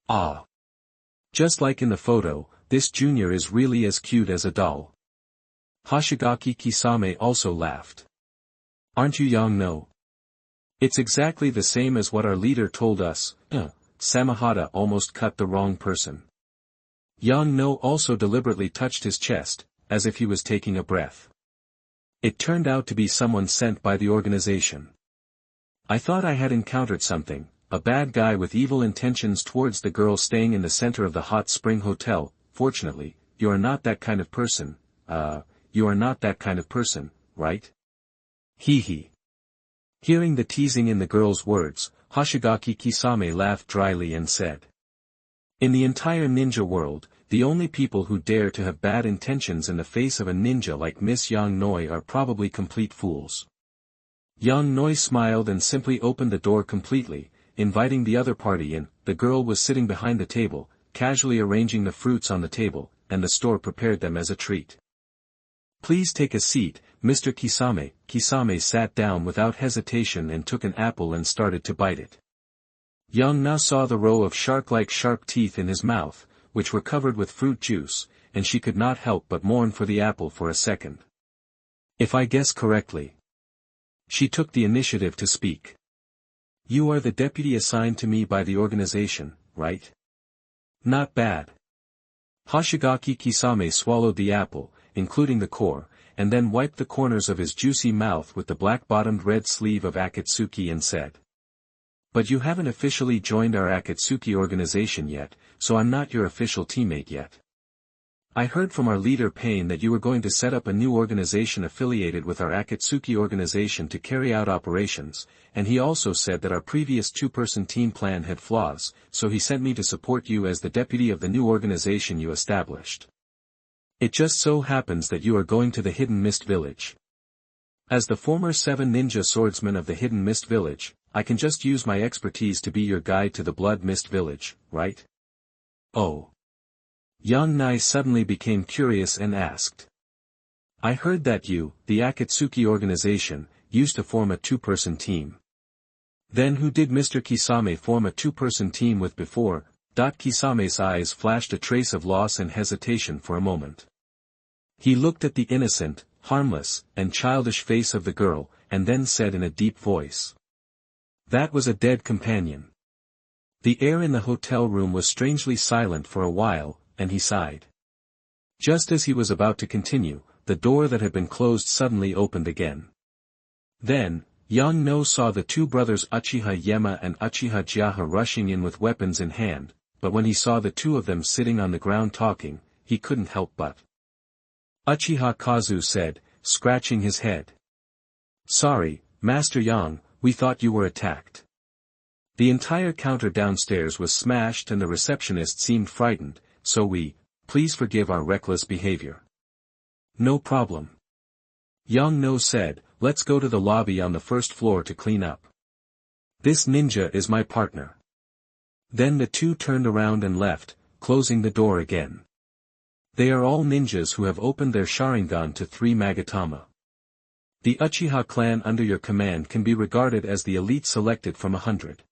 Speaker 1: Ah. Just like in the photo, this junior is really as cute as a doll." Hoshigaki Kisame also laughed. "Aren't you Young No?" "It's exactly the same as what our leader told us." Samahata almost cut the wrong person. Young No also deliberately touched his chest, as if he was taking a breath. "It turned out to be someone sent by the organization. I thought I had encountered something, a bad guy with evil intentions towards the girl staying in the center of the hot spring hotel. Fortunately, you are not that kind of person, right? Hee hee." Hearing the teasing in the girl's words, Hoshigaki Kisame laughed dryly and said, "In the entire ninja world, the only people who dare to have bad intentions in the face of a ninja like Miss Yang Noi are probably complete fools." Yang Noi smiled and simply opened the door completely, inviting the other party in. The girl was sitting behind the table, casually arranging the fruits on the table, and the store prepared them as a treat. "Please take a seat, Mr. Kisame." Kisame sat down without hesitation and took an apple and started to bite it. Young Na saw the row of shark-like sharp teeth in his mouth, which were covered with fruit juice, and she could not help but mourn for the apple for a second. "If I guess correctly." She took the initiative to speak. "You are the deputy assigned to me by the organization, right?" "Not bad." Hoshigaki Kisame swallowed the apple, including the core, and then wiped the corners of his juicy mouth with the black-bottomed red sleeve of Akatsuki and said, "But you haven't officially joined our Akatsuki organization yet, so I'm not your official teammate yet. I heard from our leader Pain that you were going to set up a new organization affiliated with our Akatsuki organization to carry out operations, and he also said that our previous two-person team plan had flaws, so he sent me to support you as the deputy of the new organization you established. It just so happens that you are going to the Hidden Mist Village. As the former 7 ninja swordsman of the Hidden Mist Village, I can just use my expertise to be your guide to the Blood Mist Village, right?" "Oh." Young Nai suddenly became curious and asked. "I heard that you, the Akatsuki organization, used to form a two-person team. Then who did Mr. Kisame form a two-person team with before?" Kisame's eyes flashed a trace of loss and hesitation for a moment. He looked at the innocent, harmless, and childish face of the girl, and then said in a deep voice, "That was a dead companion." The air in the hotel room was strangely silent for a while, and he sighed. Just as he was about to continue, the door that had been closed suddenly opened again. Then, Young No saw the two brothers Uchiha Yema and Uchiha Jiaha rushing in with weapons in hand, but when he saw the two of them sitting on the ground talking, he couldn't help but. Uchiha Kazu said, scratching his head. "Sorry, Master Yang, we thought you were attacked. The entire counter downstairs was smashed and the receptionist seemed frightened, so please forgive our reckless behavior." "No problem." Young No said, "Let's go to the lobby on the first floor to clean up. This ninja is my partner." Then the two turned around and left, closing the door again. They are all ninjas who have opened their Sharingan to 3 Magatama. The Uchiha clan under your command can be regarded as the elite selected from 100.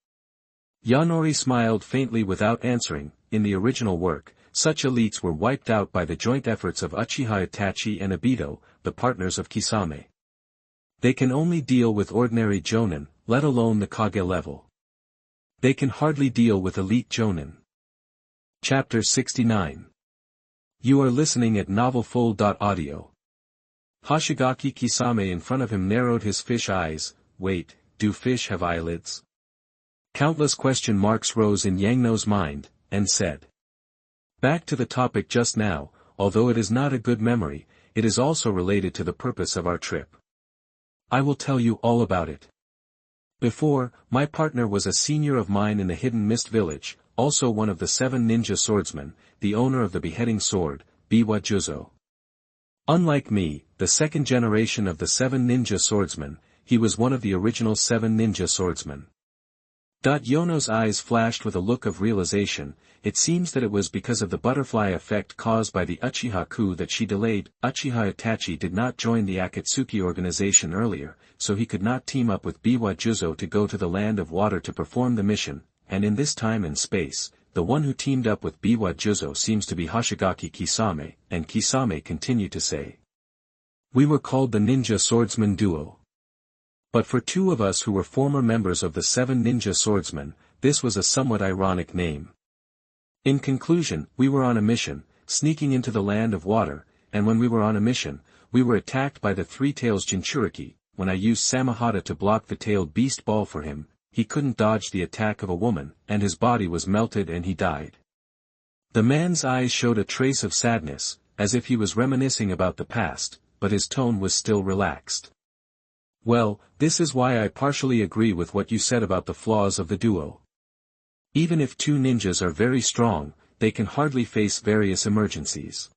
Speaker 1: Yanori smiled faintly without answering. In the original work, such elites were wiped out by the joint efforts of Uchiha Itachi and Obito, the partners of Kisame. They can only deal with ordinary jonin, let alone the Kage level. They can hardly deal with elite jonin. Chapter 69. You are listening at novelfull.audio. Hoshigaki Kisame in front of him narrowed his fish eyes. Wait, do fish have eyelids? Countless question marks rose in Yang No's mind, and said. Back to the topic just now, although it is not a good memory, it is also related to the purpose of our trip. I will tell you all about it. Before, my partner was a senior of mine in the Hidden Mist Village, also one of the 7 ninja swordsmen, the owner of the beheading sword, Biwa Juzo. Unlike me, the second generation of the 7 ninja swordsmen, he was one of the original 7 ninja swordsmen. Yono's eyes flashed with a look of realization. It seems that it was because of the butterfly effect caused by the Uchiha coup that she delayed. Uchiha Itachi did not join the Akatsuki organization earlier, so he could not team up with Biwa Juzo to go to the Land of Water to perform the mission, and in this time and space, the one who teamed up with Biwa Juzo seems to be Hoshigaki Kisame, and Kisame continued to say. We were called the Ninja Swordsman Duo. But for 2 of us who were former members of the 7 ninja swordsmen, this was a somewhat ironic name. In conclusion, we were on a mission, sneaking into the Land of Water, and when we were on a mission, we were attacked by the 3 Tails Jinchuriki. When I used Samahata to block the tailed beast ball for him, he couldn't dodge the attack of a woman, and his body was melted and he died. The man's eyes showed a trace of sadness, as if he was reminiscing about the past, but his tone was still relaxed. Well, this is why I partially agree with what you said about the flaws of the duo. Even if 2 ninjas are very strong, they can hardly face various emergencies.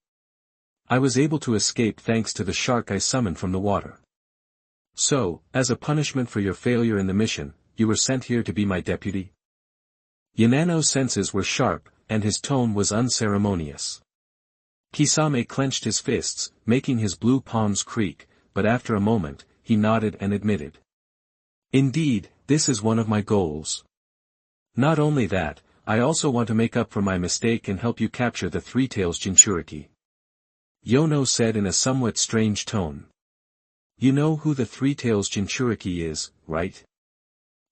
Speaker 1: I was able to escape thanks to the shark I summoned from the water. So, as a punishment for your failure in the mission, you were sent here to be my deputy? Yanano's senses were sharp, and his tone was unceremonious. Kisame clenched his fists, making his blue palms creak, but after a moment, he nodded and admitted. Indeed, this is one of my goals. Not only that, I also want to make up for my mistake and help you capture the 3 Tails Jinchuriki. Yono said in a somewhat strange tone. You know who the 3 Tails Jinchuriki is, right?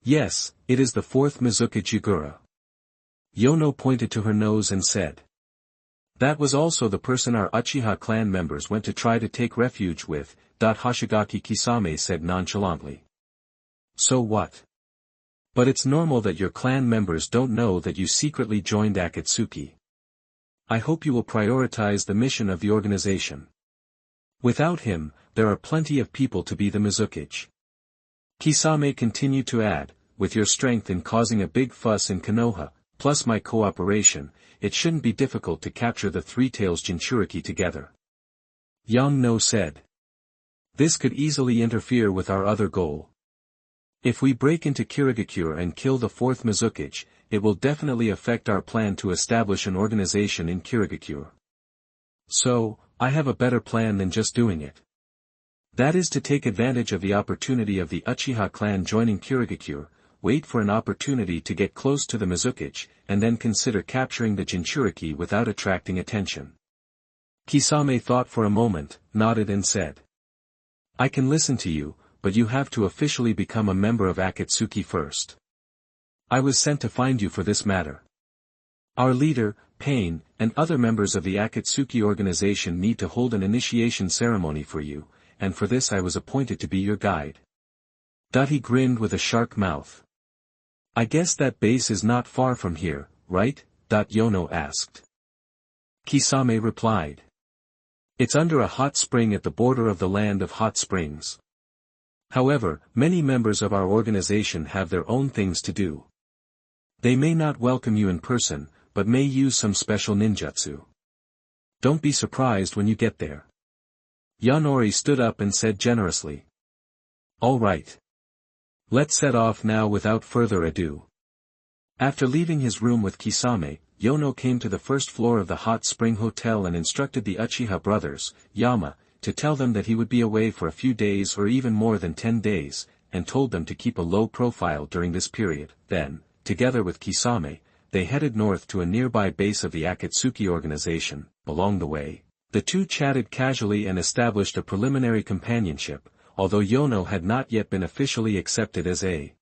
Speaker 1: Yes, it is the 4th Mizuka Jigura. Yono pointed to her nose and said. That was also the person our Uchiha clan members went to try to take refuge with, Hoshigaki Kisame said nonchalantly. So what? But it's normal that your clan members don't know that you secretly joined Akatsuki. I hope you will prioritize the mission of the organization. Without him, there are plenty of people to be the Mizukage. Kisame continued to add, with your strength in causing a big fuss in Konoha, plus my cooperation, it shouldn't be difficult to capture the 3 Tails Jinchuriki together. Yongno said. This could easily interfere with our other goal. If we break into Kirigakure and kill the 4th Mizukage, it will definitely affect our plan to establish an organization in Kirigakure. So, I have a better plan than just doing it. That is to take advantage of the opportunity of the Uchiha clan joining Kirigakure, wait for an opportunity to get close to the Mizukage, and then consider capturing the Jinchuriki without attracting attention. Kisame thought for a moment, nodded and said. I can listen to you, but you have to officially become a member of Akatsuki first. I was sent to find you for this matter. Our leader, Pain, and other members of the Akatsuki organization need to hold an initiation ceremony for you, and for this I was appointed to be your guide. He grinned with a shark mouth. I guess that base is not far from here, right? Yono asked. Kisame replied. It's under a hot spring at the border of the Land of Hot Springs. However, many members of our organization have their own things to do. They may not welcome you in person, but may use some special ninjutsu. Don't be surprised when you get there. Yanori stood up and said generously. All right. Let's set off now without further ado. After leaving his room with Kisame, Yono came to the first floor of the Hot Spring Hotel and instructed the Uchiha brothers, Yama, to tell them that he would be away for a few days or even more than 10 days, and told them to keep a low profile during this period. Then, together with Kisame, they headed north to a nearby base of the Akatsuki organization. Along the way, the 2 chatted casually and established a preliminary companionship, although Yono had not yet been officially accepted as a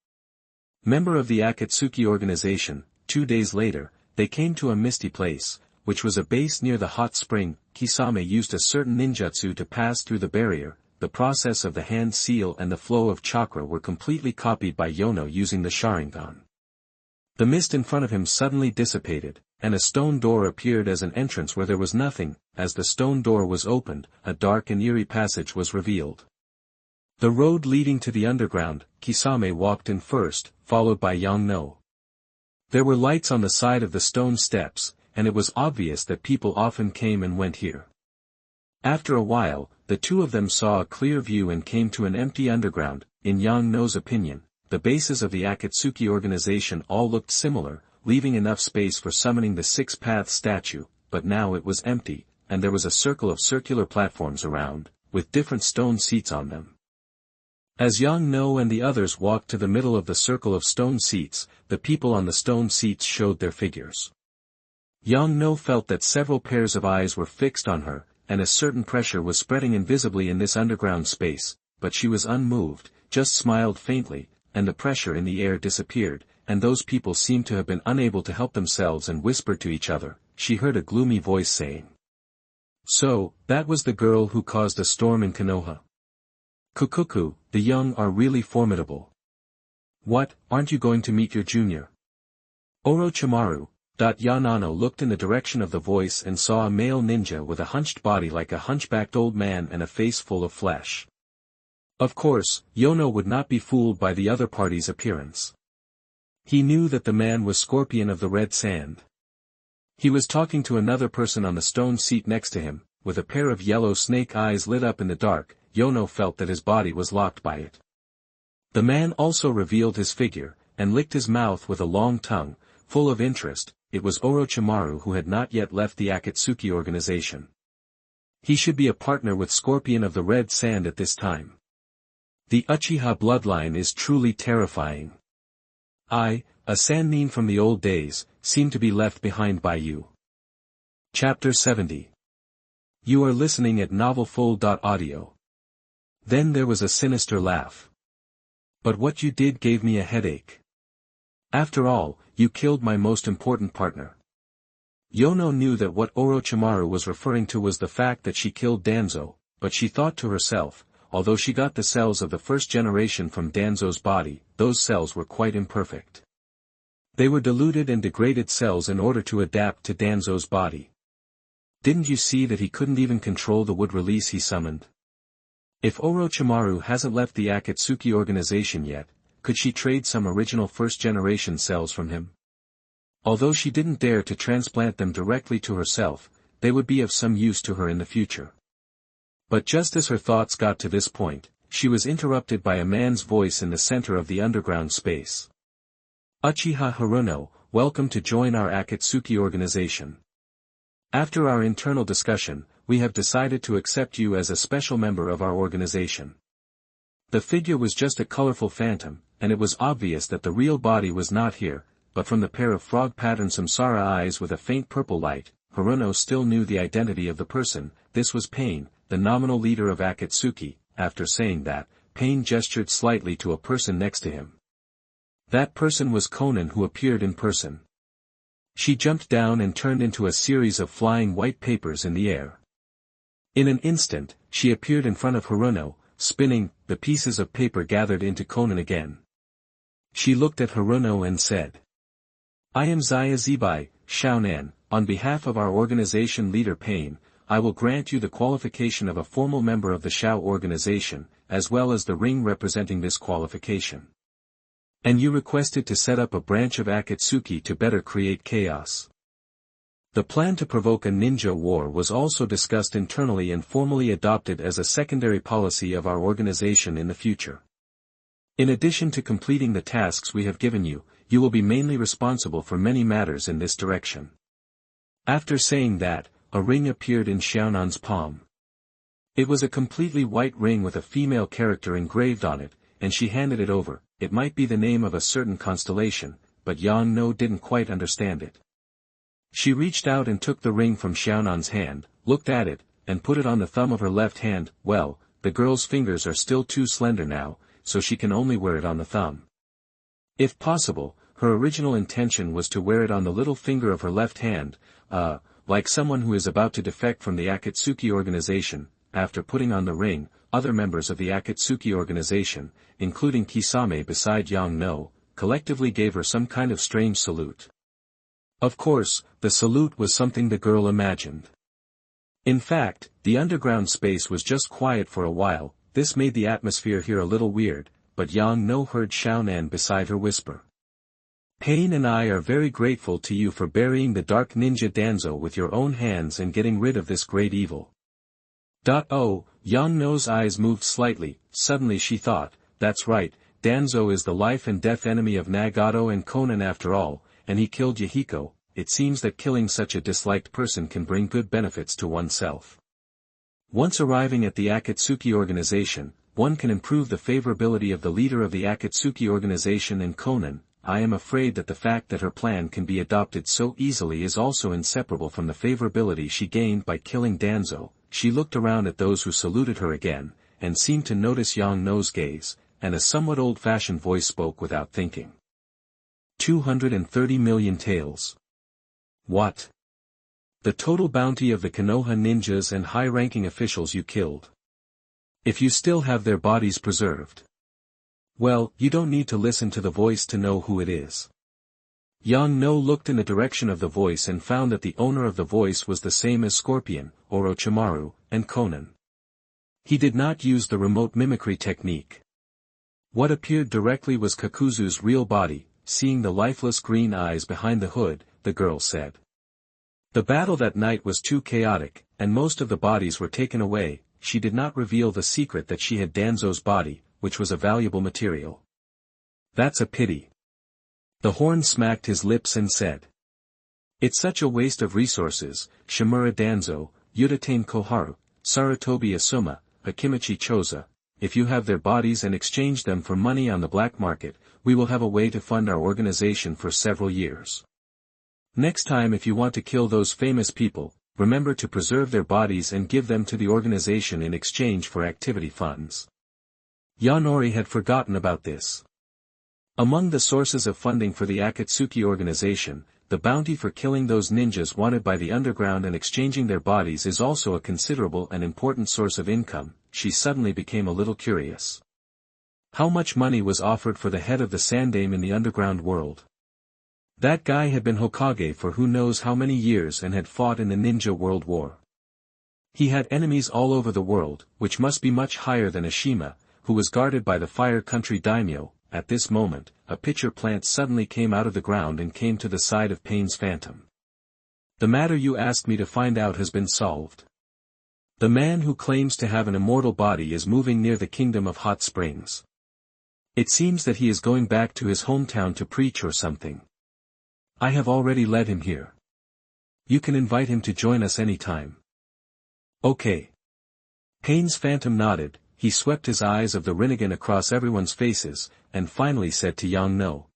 Speaker 1: member of the Akatsuki organization. 2 days later, they came to a misty place, which was a base near the hot spring. Kisame used a certain ninjutsu to pass through the barrier. The process of the hand seal and the flow of chakra were completely copied by Yono using the Sharingan. The mist in front of him suddenly dissipated, and a stone door appeared as an entrance where there was nothing. As the stone door was opened, a dark and eerie passage was revealed. The road leading to the underground. Kisame walked in first, followed by Yongno. There were lights on the side of the stone steps, and it was obvious that people often came and went here. After a while, the two of them saw a clear view and came to an empty underground. In Yang No's opinion, the bases of the Akatsuki organization all looked similar, leaving enough space for summoning the six-path statue, but now it was empty, and there was a circle of circular platforms around, with different stone seats on them. As Yang No and the others walked to the middle of the circle of stone seats, the people on the stone seats showed their figures. Yang No felt that several pairs of eyes were fixed on her, and a certain pressure was spreading invisibly in this underground space, but she was unmoved, just smiled faintly, and the pressure in the air disappeared, and those people seemed to have been unable to help themselves and whispered to each other. She heard a gloomy voice saying, "So, that was the girl who caused a storm in Konoha. Kukuku, the young are really formidable. What, aren't you going to meet your junior?" Orochimaru. Yanano looked in the direction of the voice and saw a male ninja with a hunched body like a hunchbacked old man and a face full of flesh. Of course, Yono would not be fooled by the other party's appearance. He knew that the man was Scorpion of the Red Sand. He was talking to another person on the stone seat next to him, with a pair of yellow snake eyes lit up in the dark. Yono felt that his body was locked by it. The man also revealed his figure, and licked his mouth with a long tongue, full of interest. It was Orochimaru who had not yet left the Akatsuki organization. He should be a partner with Scorpion of the Red Sand at this time. The Uchiha bloodline is truly terrifying. I, a Sannin from the old days, seem to be left behind by you. Chapter 70. You are listening at novelfull.audio. Then there was a sinister laugh. But what you did gave me a headache. After all, you killed my most important partner. Yono knew that what Orochimaru was referring to was the fact that she killed Danzo, but she thought to herself, although she got the cells of the first generation from Danzo's body, those cells were quite imperfect. They were diluted and degraded cells in order to adapt to Danzo's body. Didn't you see that he couldn't even control the wood release he summoned? If Orochimaru hasn't left the Akatsuki organization yet, could she trade some original first-generation cells from him? Although she didn't dare to transplant them directly to herself, they would be of some use to her in the future. But just as her thoughts got to this point, she was interrupted by a man's voice in the center of the underground space. Uchiha Haruno, welcome to join our Akatsuki organization. After our internal discussion, we have decided to accept you as a special member of our organization. The figure was just a colorful phantom, and it was obvious that the real body was not here, but from the pair of frog-patterned samsara eyes with a faint purple light, Haruno still knew the identity of the person. This was Pain, the nominal leader of Akatsuki. After saying that, Pain gestured slightly to a person next to him. That person was Conan, who appeared in person. She jumped down and turned into a series of flying white papers in the air. In an instant, she appeared in front of Haruno, spinning. The pieces of paper gathered into Conan again. She looked at Haruno and said, "I am Zaya Zibai, Shaonan. On behalf of our organization leader Pain, I will grant you the qualification of a formal member of the Shao organization, as well as the ring representing this qualification. And you requested to set up a branch of Akatsuki to better create chaos." The plan to provoke a ninja war was also discussed internally and formally adopted as a secondary policy of our organization in the future. In addition to completing the tasks we have given you, you will be mainly responsible for many matters in this direction. After saying that, a ring appeared in Xiaonan's palm. It was a completely white ring with a female character engraved on it, and she handed it over. It might be the name of a certain constellation, but Yang No didn't quite understand it. She reached out and took the ring from Xiaonan's hand, looked at it, and put it on the thumb of her left hand. Well, the girl's fingers are still too slender now, so she can only wear it on the thumb. If possible, her original intention was to wear it on the little finger of her left hand, like someone who is about to defect from the Akatsuki organization. After putting on the ring, other members of the Akatsuki organization, including Kisame beside Yang No, collectively gave her some kind of strange salute. Of course, the salute was something the girl imagined. In fact, the underground space was just quiet for a while. This made the atmosphere here a little weird, but Yang No heard Xiaonan beside her whisper. "Pain and I are very grateful to you for burying the dark ninja Danzo with your own hands and getting rid of this great evil. Oh, Yang-no's eyes moved slightly. Suddenly she thought, that's right, Danzo is the life and death enemy of Nagato and Konan after all, and he killed Yahiko. It seems that killing such a disliked person can bring good benefits to oneself. Once arriving at the Akatsuki organization, one can improve the favorability of the leader of the Akatsuki organization and Konan. I am afraid that the fact that her plan can be adopted so easily is also inseparable from the favorability she gained by killing Danzo. She looked around at those who saluted her again, and seemed to notice Yang-no's gaze, and a somewhat old-fashioned voice spoke without thinking. 230 million taels. What? The total bounty of the Konoha ninjas and high-ranking officials you killed. If you still have their bodies preserved. Well, you don't need to listen to the voice to know who it is. Yang-no looked in the direction of the voice and found that the owner of the voice was the same as Scorpion, Orochimaru, and Konan. He did not use the remote mimicry technique. What appeared directly was Kakuzu's real body. Seeing the lifeless green eyes behind the hood, the girl said. The battle that night was too chaotic, and most of the bodies were taken away. She did not reveal the secret that she had Danzo's body, which was a valuable material. That's a pity. The horn smacked his lips and said. It's such a waste of resources. Shimura Danzo, Yudatane Koharu, Sarutobi Asuma, Akimichi Choza. If you have their bodies and exchange them for money on the black market, we will have a way to fund our organization for several years. Next time if you want to kill those famous people, remember to preserve their bodies and give them to the organization in exchange for activity funds. Yanori had forgotten about this. Among the sources of funding for the Akatsuki organization, the bounty for killing those ninjas wanted by the underground and exchanging their bodies is also a considerable and important source of income. She suddenly became a little curious. How much money was offered for the head of the Sandaime in the underground world? That guy had been Hokage for who knows how many years and had fought in the Ninja World War. He had enemies all over the world, which must be much higher than Ashima, who was guarded by the Fire Country daimyo. At this moment, a pitcher plant suddenly came out of the ground and came to the side of Paine's phantom. The matter you asked me to find out has been solved. The man who claims to have an immortal body is moving near the Kingdom of Hot Springs. It seems that he is going back to his hometown to preach or something. I have already led him here. You can invite him to join us anytime. Okay. Paine's phantom nodded. He swept his eyes of the Rinnegan across everyone's faces, and finally said to Yang-no.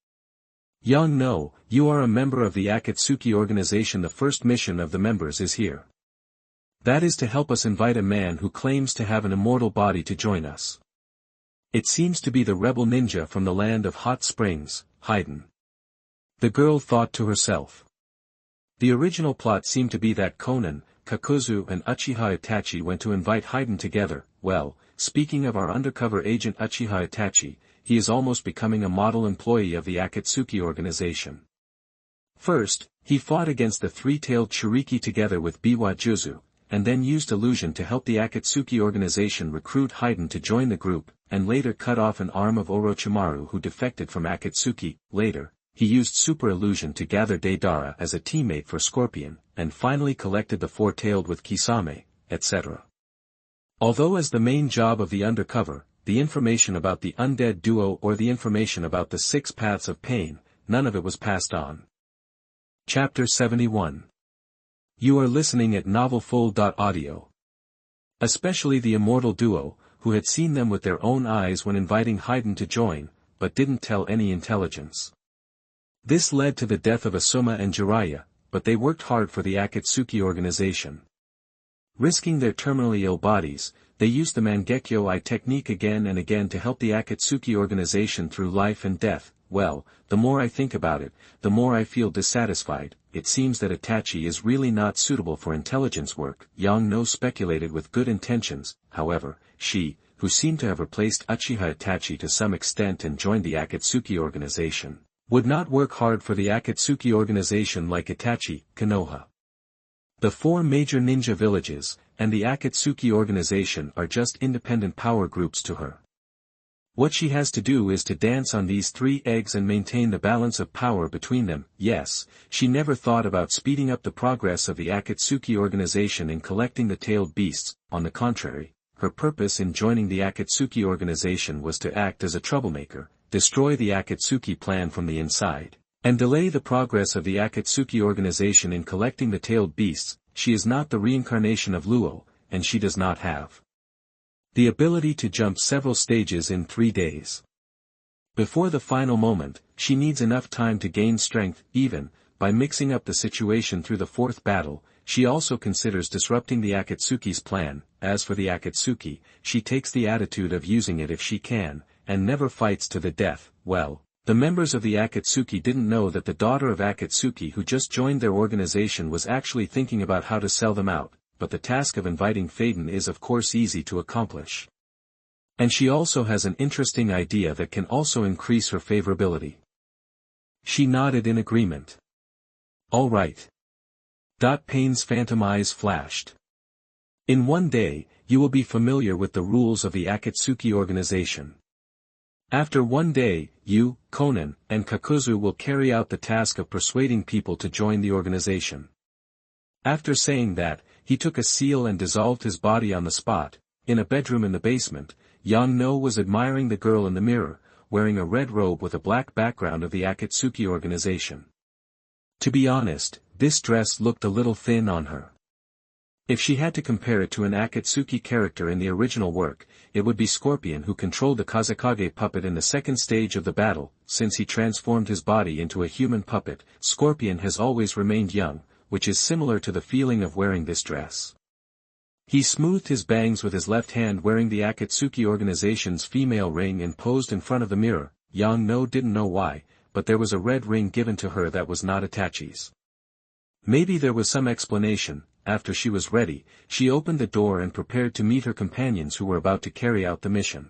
Speaker 1: Yang-no, you are a member of the Akatsuki organization. The first mission of the members is here. That is to help us invite a man who claims to have an immortal body to join us. It seems to be the rebel ninja from the land of Hot Springs, Haiden. The girl thought to herself. The original plot seemed to be that Konan, Kakuzu and Uchiha Itachi went to invite Haiden together. Well, speaking of our undercover agent Uchiha Itachi, he is almost becoming a model employee of the Akatsuki organization. First, he fought against the three-tailed Shiriki together with Biwa Juzu, and then used illusion to help the Akatsuki organization recruit Haiden to join the group, and later cut off an arm of Orochimaru who defected from Akatsuki. Later, he used super illusion to gather Deidara as a teammate for Scorpion, and finally collected the four-tailed with Kisame, etc. Although as the main job of the undercover, the information about the undead duo or the information about the 6 paths of pain, none of it was passed on. Chapter 71. You are listening at novelfull.audio. Especially the immortal duo, who had seen them with their own eyes when inviting Haiden to join, but didn't tell any intelligence. This led to the death of Asuma and Jiraiya, but they worked hard for the Akatsuki organization. Risking their terminally ill bodies, they used the Mangekyo Eye technique again and again to help the Akatsuki organization through life and death. Well, the more I think about it, the more I feel dissatisfied. It seems that Itachi is really not suitable for intelligence work. Yang-no speculated with good intentions. However, she, who seemed to have replaced Uchiha Itachi to some extent and joined the Akatsuki organization, would not work hard for the Akatsuki organization like Itachi, Konoha. The 4 major ninja villages, and the Akatsuki organization are just independent power groups to her. What she has to do is to dance on these 3 eggs and maintain the balance of power between them. Yes, she never thought about speeding up the progress of the Akatsuki organization in collecting the tailed beasts. On the contrary, her purpose in joining the Akatsuki organization was to act as a troublemaker, destroy the Akatsuki plan from the inside, and delay the progress of the Akatsuki organization in collecting the tailed beasts. She is not the reincarnation of Luo, and she does not have the ability to jump several stages in 3 days. Before the final moment, she needs enough time to gain strength. Even by mixing up the situation through the 4th battle, she also considers disrupting the Akatsuki's plan. As for the Akatsuki, she takes the attitude of using it if she can, and never fights to the death. Well, the members of the Akatsuki didn't know that the daughter of Akatsuki who just joined their organization was actually thinking about how to sell them out, but the task of inviting Faden is of course easy to accomplish. And she also has an interesting idea that can also increase her favorability. She nodded in agreement. All right. Payne's phantom eyes flashed. In 1 day, you will be familiar with the rules of the Akatsuki organization. After 1 day, you, Conan, and Kakuzu will carry out the task of persuading people to join the organization. After saying that, he took a seal and dissolved his body on the spot. In a bedroom in the basement, Yang No was admiring the girl in the mirror, wearing a red robe with a black background of the Akatsuki organization. To be honest, this dress looked a little thin on her. If she had to compare it to an Akatsuki character in the original work, it would be Scorpion, who controlled the Kazekage puppet in the 2nd stage of the battle. Since he transformed his body into a human puppet, Scorpion has always remained young, which is similar to the feeling of wearing this dress. He smoothed his bangs with his left hand, wearing the Akatsuki organization's female ring, and posed in front of the mirror. Yang No didn't know why, but there was a red ring given to her that was not Itachi's. Maybe there was some explanation. After she was ready, she opened the door and prepared to meet her companions who were about to carry out the mission.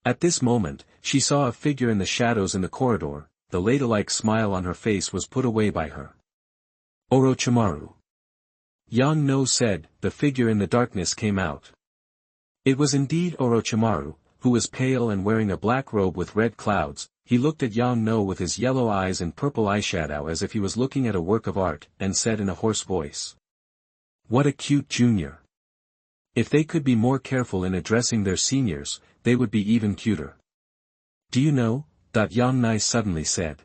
Speaker 1: At this moment, she saw a figure in the shadows in the corridor. The ladylike smile on her face was put away by her. Orochimaru. Yang No said. The figure in the darkness came out. It was indeed Orochimaru, who was pale and wearing a black robe with red clouds. He looked at Yang No with his yellow eyes and purple eyeshadow as if he was looking at a work of art, and said in a hoarse voice, "What a cute junior. If they could be more careful in addressing their seniors, they would be even cuter." "Do you know," Yang Nai suddenly said.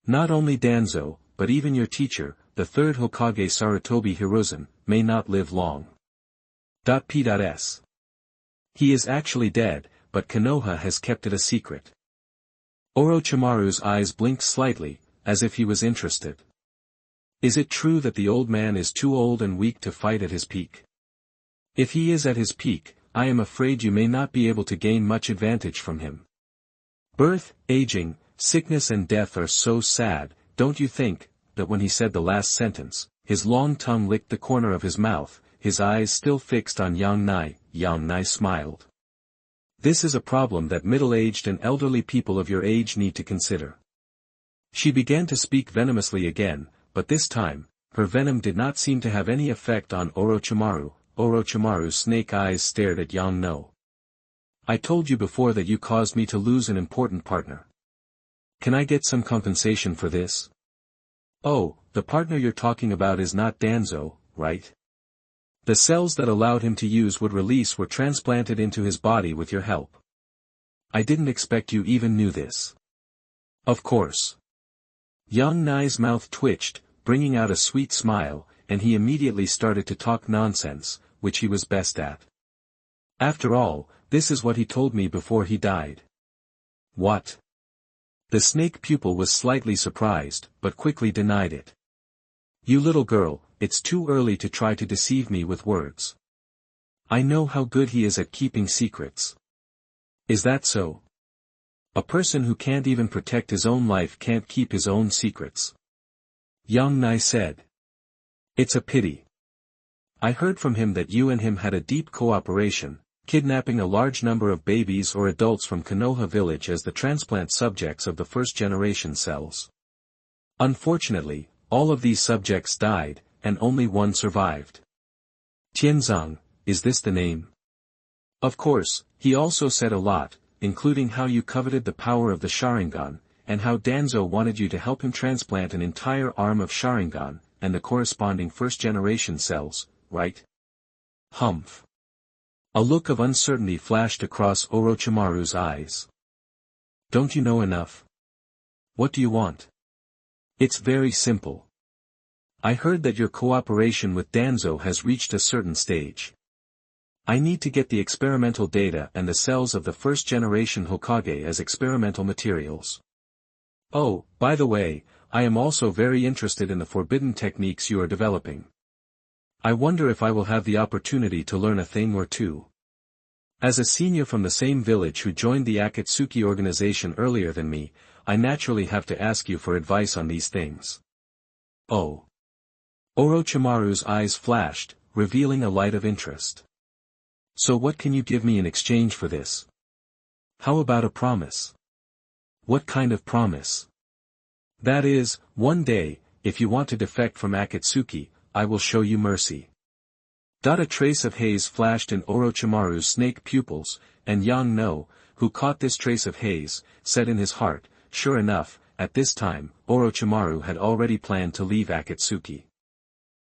Speaker 1: "Not only Danzo, but even your teacher, the 3rd Hokage Sarutobi Hiruzen, may not live long. P.S. He is actually dead, but Konoha has kept it a secret." Orochimaru's eyes blinked slightly, as if he was interested. "Is it true that the old man is too old and weak to fight at his peak? If he is at his peak, I am afraid you may not be able to gain much advantage from him. Birth, aging, sickness and death are so sad, don't you think?" That when he said the last sentence, his long tongue licked the corner of his mouth, his eyes still fixed on Yang Nai. Yang Nai smiled. "This is a problem that middle-aged and elderly people of your age need to consider." She began to speak venomously again, but this time, her venom did not seem to have any effect on Orochimaru. Orochimaru's snake eyes stared at Yang No. "I told you before that you caused me to lose an important partner. Can I get some compensation for this?" "Oh, the partner you're talking about is not Danzo, right? The cells that allowed him to use would release were transplanted into his body with your help. I didn't expect you even knew this." "Of course." Yang Nai's mouth twitched, bringing out a sweet smile, and he immediately started to talk nonsense, which he was best at. "After all, this is what he told me before he died." "What?" The snake pupil was slightly surprised, but quickly denied it. "You little girl, it's too early to try to deceive me with words. I know how good he is at keeping secrets." "Is that so? A person who can't even protect his own life can't keep his own secrets," Yang Nai said. "It's a pity. I heard from him that you and him had a deep cooperation, kidnapping a large number of babies or adults from Konoha village as the transplant subjects of the 1st-generation cells. Unfortunately, all of these subjects died, and only one survived. Tianzang, is this the name?" "Of course," he also said a lot, including how you coveted the power of the Sharingan, and how Danzo wanted you to help him transplant an entire arm of Sharingan, and the corresponding first-generation cells, right? Humph. A look of uncertainty flashed across Orochimaru's eyes. Don't you know enough? What do you want? It's very simple. I heard that your cooperation with Danzo has reached a certain stage. I need to get the experimental data and the cells of the first-generation Hokage as experimental materials. Oh, by the way, I am also very interested in the forbidden techniques you are developing. I wonder if I will have the opportunity to learn a thing or two. As a senior from the same village who joined the Akatsuki organization earlier than me, I naturally have to ask you for advice on these things. Oh. Orochimaru's eyes flashed, revealing a light of interest. So what can you give me in exchange for this? How about a promise? What kind of promise? That is, one day, if you want to defect from Akatsuki, I will show you mercy. A trace of haze flashed in Orochimaru's snake pupils, and Yang No, who caught this trace of haze, said in his heart, sure enough, at this time, Orochimaru had already planned to leave Akatsuki.